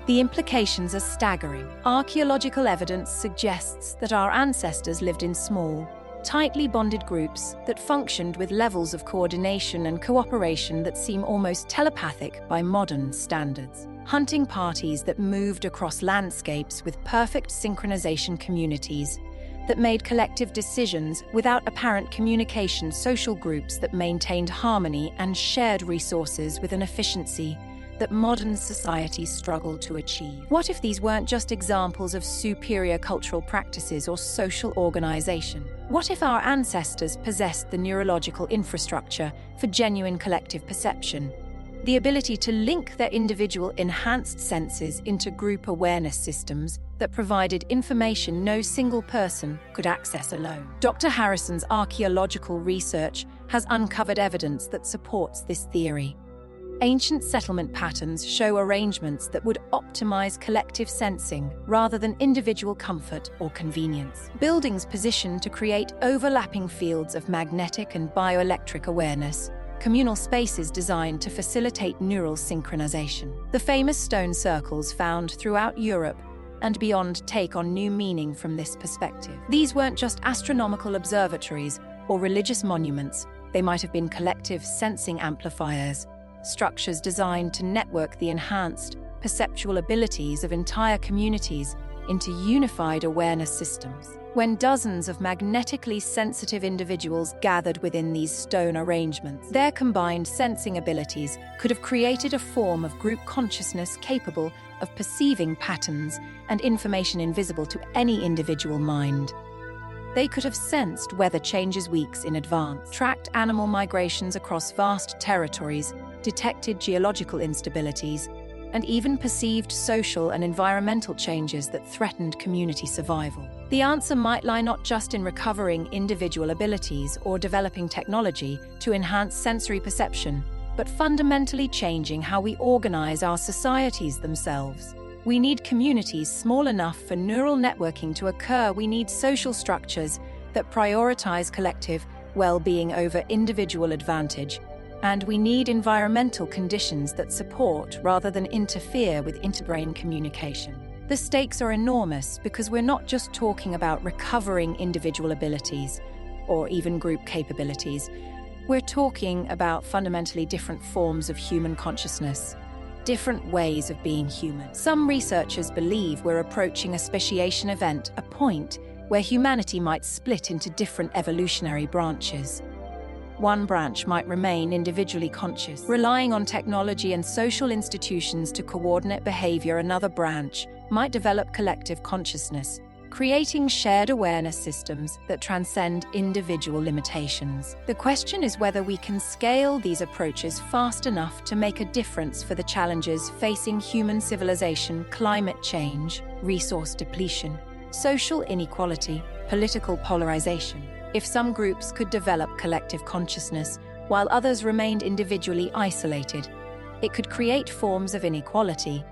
The implications are staggering. Archaeological evidence suggests that our ancestors lived in small, tightly bonded groups that functioned with levels of coordination and cooperation that seem almost telepathic by modern standards. Hunting parties that moved across landscapes with perfect synchronization, communities that made collective decisions without apparent communication, social groups that maintained harmony and shared resources with an efficiency that modern societies struggle to achieve. What if these weren't just examples of superior cultural practices or social organization? What if our ancestors possessed the neurological infrastructure for genuine collective perception? The ability to link their individual enhanced senses into group awareness systems that provided information no single person could access alone. Dr. Harrison's archaeological research has uncovered evidence that supports this theory. Ancient settlement patterns show arrangements that would optimize collective sensing rather than individual comfort or convenience. Buildings positioned to create overlapping fields of magnetic and bioelectric awareness, communal spaces designed to facilitate neural synchronization. The famous stone circles found throughout Europe and beyond take on new meaning from this perspective. These weren't just astronomical observatories or religious monuments, they might have been collective sensing amplifiers, structures designed to network the enhanced perceptual abilities of entire communities into unified awareness systems. When dozens of magnetically sensitive individuals gathered within these stone arrangements, their combined sensing abilities could have created a form of group consciousness capable of perceiving patterns and information invisible to any individual mind. They could have sensed weather changes weeks in advance, tracked animal migrations across vast territories, detected geological instabilities, and even perceived social and environmental changes that threatened community survival. The answer might lie not just in recovering individual abilities or developing technology to enhance sensory perception, but fundamentally changing how we organize our societies themselves. We need communities small enough for neural networking to occur. We need social structures that prioritize collective well-being over individual advantage. And we need environmental conditions that support rather than interfere with interbrain communication. The stakes are enormous because we're not just talking about recovering individual abilities or even group capabilities. We're talking about fundamentally different forms of human consciousness, different ways of being human. Some researchers believe we're approaching a speciation event, a point where humanity might split into different evolutionary branches. One branch might remain individually conscious, relying on technology and social institutions to coordinate behavior. Another branch might develop collective consciousness, creating shared awareness systems that transcend individual limitations. The question is whether we can scale these approaches fast enough to make a difference for the challenges facing human civilization: climate change, resource depletion, social inequality, political polarization. If some groups could develop collective consciousness while others remained individually isolated, it could create forms of inequality,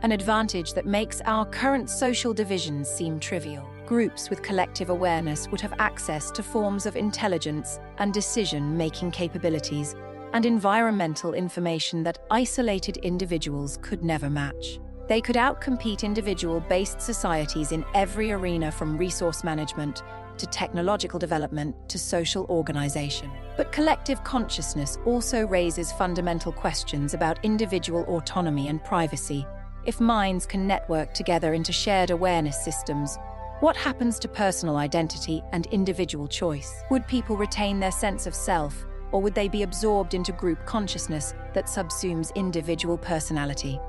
an advantage that makes our current social divisions seem trivial. Groups with collective awareness would have access to forms of intelligence and decision-making capabilities and environmental information that isolated individuals could never match. They could outcompete individual-based societies in every arena, from resource management to technological development to social organization. But collective consciousness also raises fundamental questions about individual autonomy and privacy. If minds can network together into shared awareness systems, what happens to personal identity and individual choice? Would people retain their sense of self, or would they be absorbed into group consciousness that subsumes individual personality?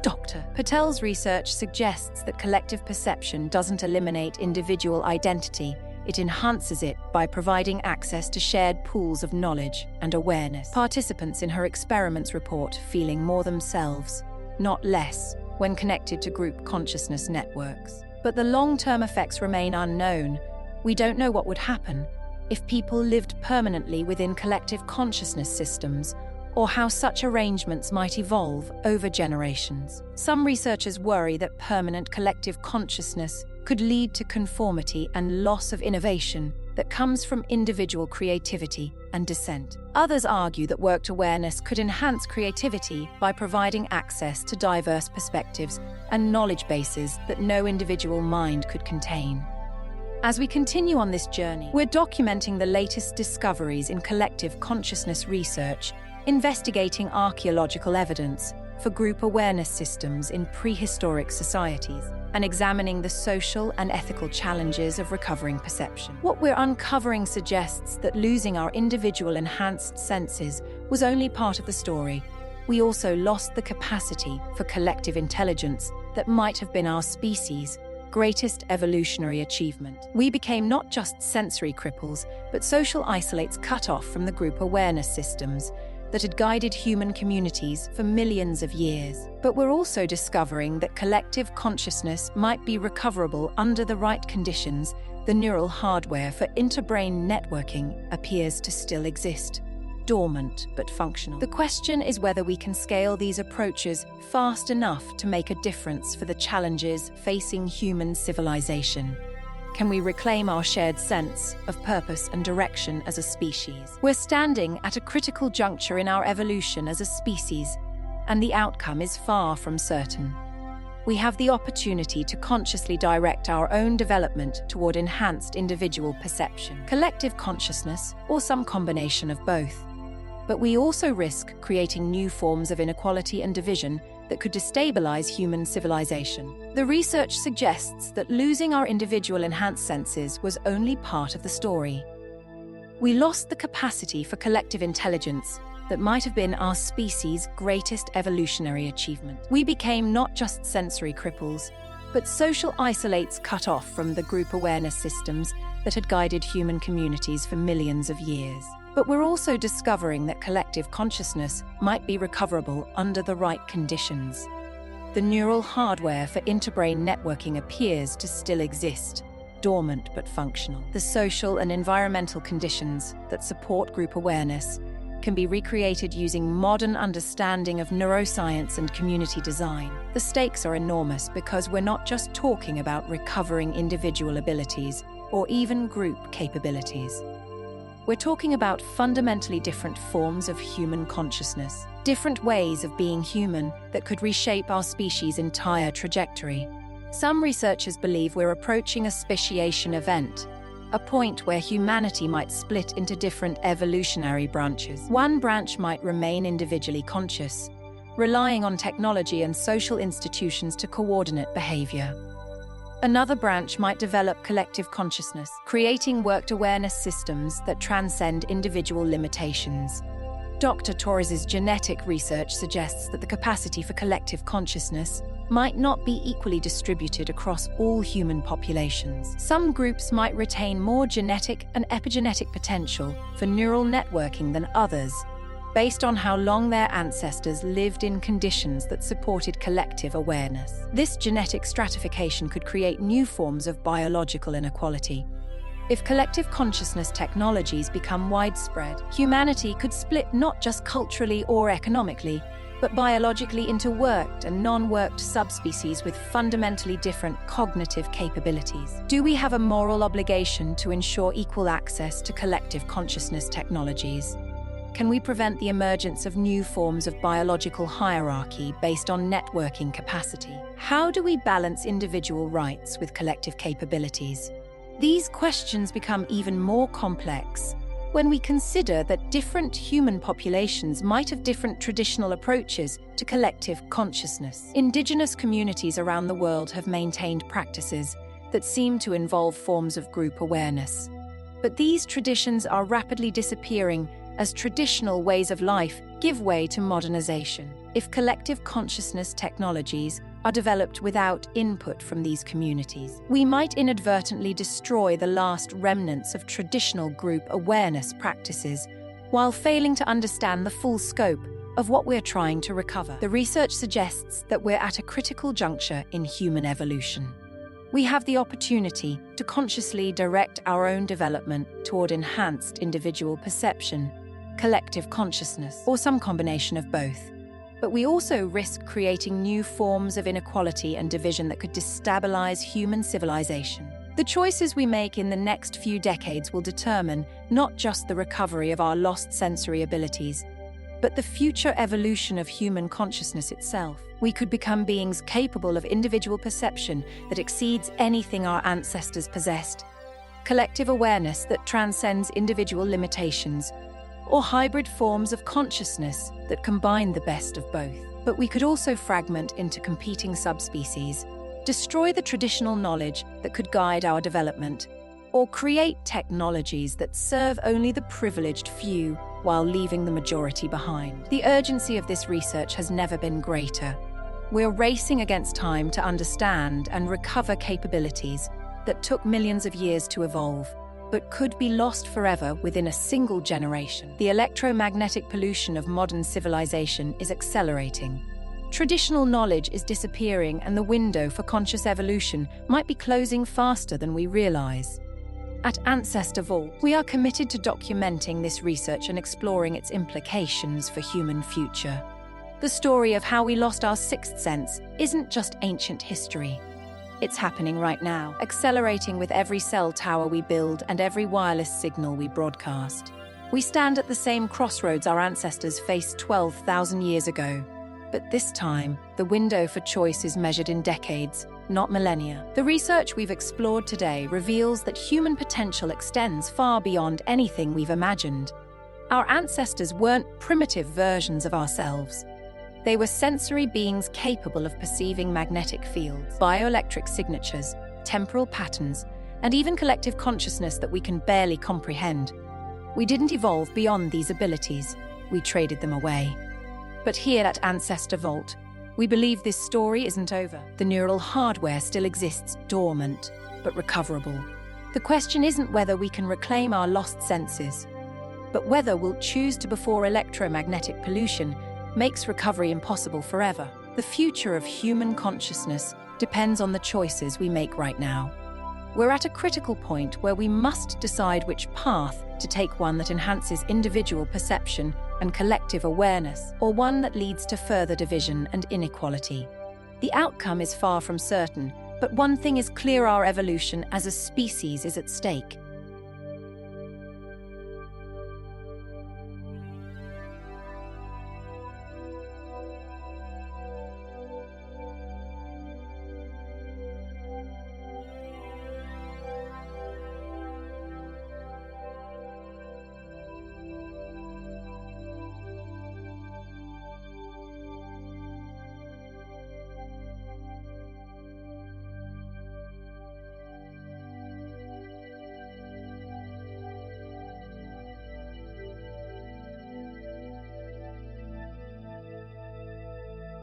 Dr. Patel's research suggests that collective perception doesn't eliminate individual identity. it enhances it by providing access to shared pools of knowledge and awareness. Participants in her experiments report feeling more themselves, not less, when connected to group consciousness networks. But the long-term effects remain unknown. We don't know what would happen if people lived permanently within collective consciousness systems, or how such arrangements might evolve over generations. Some researchers worry that permanent collective consciousness could lead to conformity and loss of innovation that comes from individual creativity and dissent. Others argue that worked awareness could enhance creativity by providing access to diverse perspectives and knowledge bases that no individual mind could contain. As we continue on this journey, we're documenting the latest discoveries in collective consciousness research, investigating archaeological evidence for group awareness systems in prehistoric societies, and examining the social and ethical challenges of recovering perception. What we're uncovering suggests that losing our individual enhanced senses was only part of the story. We also lost the capacity for collective intelligence that might have been our species' greatest evolutionary achievement. We became not just sensory cripples, but social isolates cut off from the group awareness systems that had guided human communities for millions of years. But we're also discovering that collective consciousness might be recoverable under the right conditions. The neural hardware for interbrain networking appears to still exist, dormant but functional. The question is whether we can scale these approaches fast enough to make a difference for the challenges facing human civilization. Can we reclaim our shared sense of purpose and direction as a species? We're standing at a critical juncture in our evolution as a species, and the outcome is far from certain. We have the opportunity to consciously direct our own development toward enhanced individual perception, collective consciousness, or some combination of both. But we also risk creating new forms of inequality and division that could destabilize human civilization. The research suggests that losing our individual enhanced senses was only part of the story. We lost the capacity for collective intelligence that might have been our species' greatest evolutionary achievement. We became not just sensory cripples, but social isolates cut off from the group awareness systems that had guided human communities for millions of years. But we're also discovering that collective consciousness might be recoverable under the right conditions. The neural hardware for interbrain networking appears to still exist, dormant but functional. The social and environmental conditions that support group awareness can be recreated using modern understanding of neuroscience and community design. The stakes are enormous because we're not just talking about recovering individual abilities or even group capabilities. We're talking about fundamentally different forms of human consciousness, different ways of being human that could reshape our species' entire trajectory. Some researchers believe we're approaching a speciation event, a point where humanity might split into different evolutionary branches. One branch might remain individually conscious, relying on technology and social institutions to coordinate behavior. Another branch might develop collective consciousness, creating worked awareness systems that transcend individual limitations. Dr. Torres's genetic research suggests that the capacity for collective consciousness might not be equally distributed across all human populations. Some groups might retain more genetic and epigenetic potential for neural networking than others, based on how long their ancestors lived in conditions that supported collective awareness. This genetic stratification could create new forms of biological inequality. If collective consciousness technologies become widespread, humanity could split not just culturally or economically, but biologically into worked and non-worked subspecies with fundamentally different cognitive capabilities. Do we have a moral obligation to ensure equal access to collective consciousness technologies? Can we prevent the emergence of new forms of biological hierarchy based on networking capacity? How do we balance individual rights with collective capabilities? These questions become even more complex when we consider that different human populations might have different traditional approaches to collective consciousness. Indigenous communities around the world have maintained practices that seem to involve forms of group awareness. But these traditions are rapidly disappearing as traditional ways of life give way to modernization. If collective consciousness technologies are developed without input from these communities, we might inadvertently destroy the last remnants of traditional group awareness practices while failing to understand the full scope of what we're trying to recover. The research suggests that we're at a critical juncture in human evolution. We have the opportunity to consciously direct our own development toward enhanced individual perception, collective consciousness, or some combination of both. But we also risk creating new forms of inequality and division that could destabilize human civilization. The choices we make in the next few decades will determine not just the recovery of our lost sensory abilities, but the future evolution of human consciousness itself. We could become beings capable of individual perception that exceeds anything our ancestors possessed, collective awareness that transcends individual limitations, or hybrid forms of consciousness that combine the best of both. But we could also fragment into competing subspecies, destroy the traditional knowledge that could guide our development, or create technologies that serve only the privileged few while leaving the majority behind. The urgency of this research has never been greater. We're racing against time to understand and recover capabilities that took millions of years to evolve, but could be lost forever within a single generation. The electromagnetic pollution of modern civilization is accelerating. Traditional knowledge is disappearing, and the window for conscious evolution might be closing faster than we realize. At Ancestor Vault, we are committed to documenting this research and exploring its implications for human future. The story of how we lost our sixth sense isn't just ancient history. It's happening right now, accelerating with every cell tower we build and every wireless signal we broadcast. We stand at the same crossroads our ancestors faced 12,000 years ago. But this time, the window for choice is measured in decades, not millennia. The research we've explored today reveals that human potential extends far beyond anything we've imagined. Our ancestors weren't primitive versions of ourselves. They were sensory beings capable of perceiving magnetic fields, bioelectric signatures, temporal patterns, and even collective consciousness that we can barely comprehend. We didn't evolve beyond these abilities. We traded them away. But here at Ancestor Vault, we believe this story isn't over. The neural hardware still exists, dormant, but recoverable. The question isn't whether we can reclaim our lost senses, but whether we'll choose to before electromagnetic pollution makes recovery impossible forever. The future of human consciousness depends on the choices we make right now. We're at a critical point where we must decide which path to take, one that enhances individual perception and collective awareness, or one that leads to further division and inequality. The outcome is far from certain, but one thing is clear: our evolution as a species is at stake.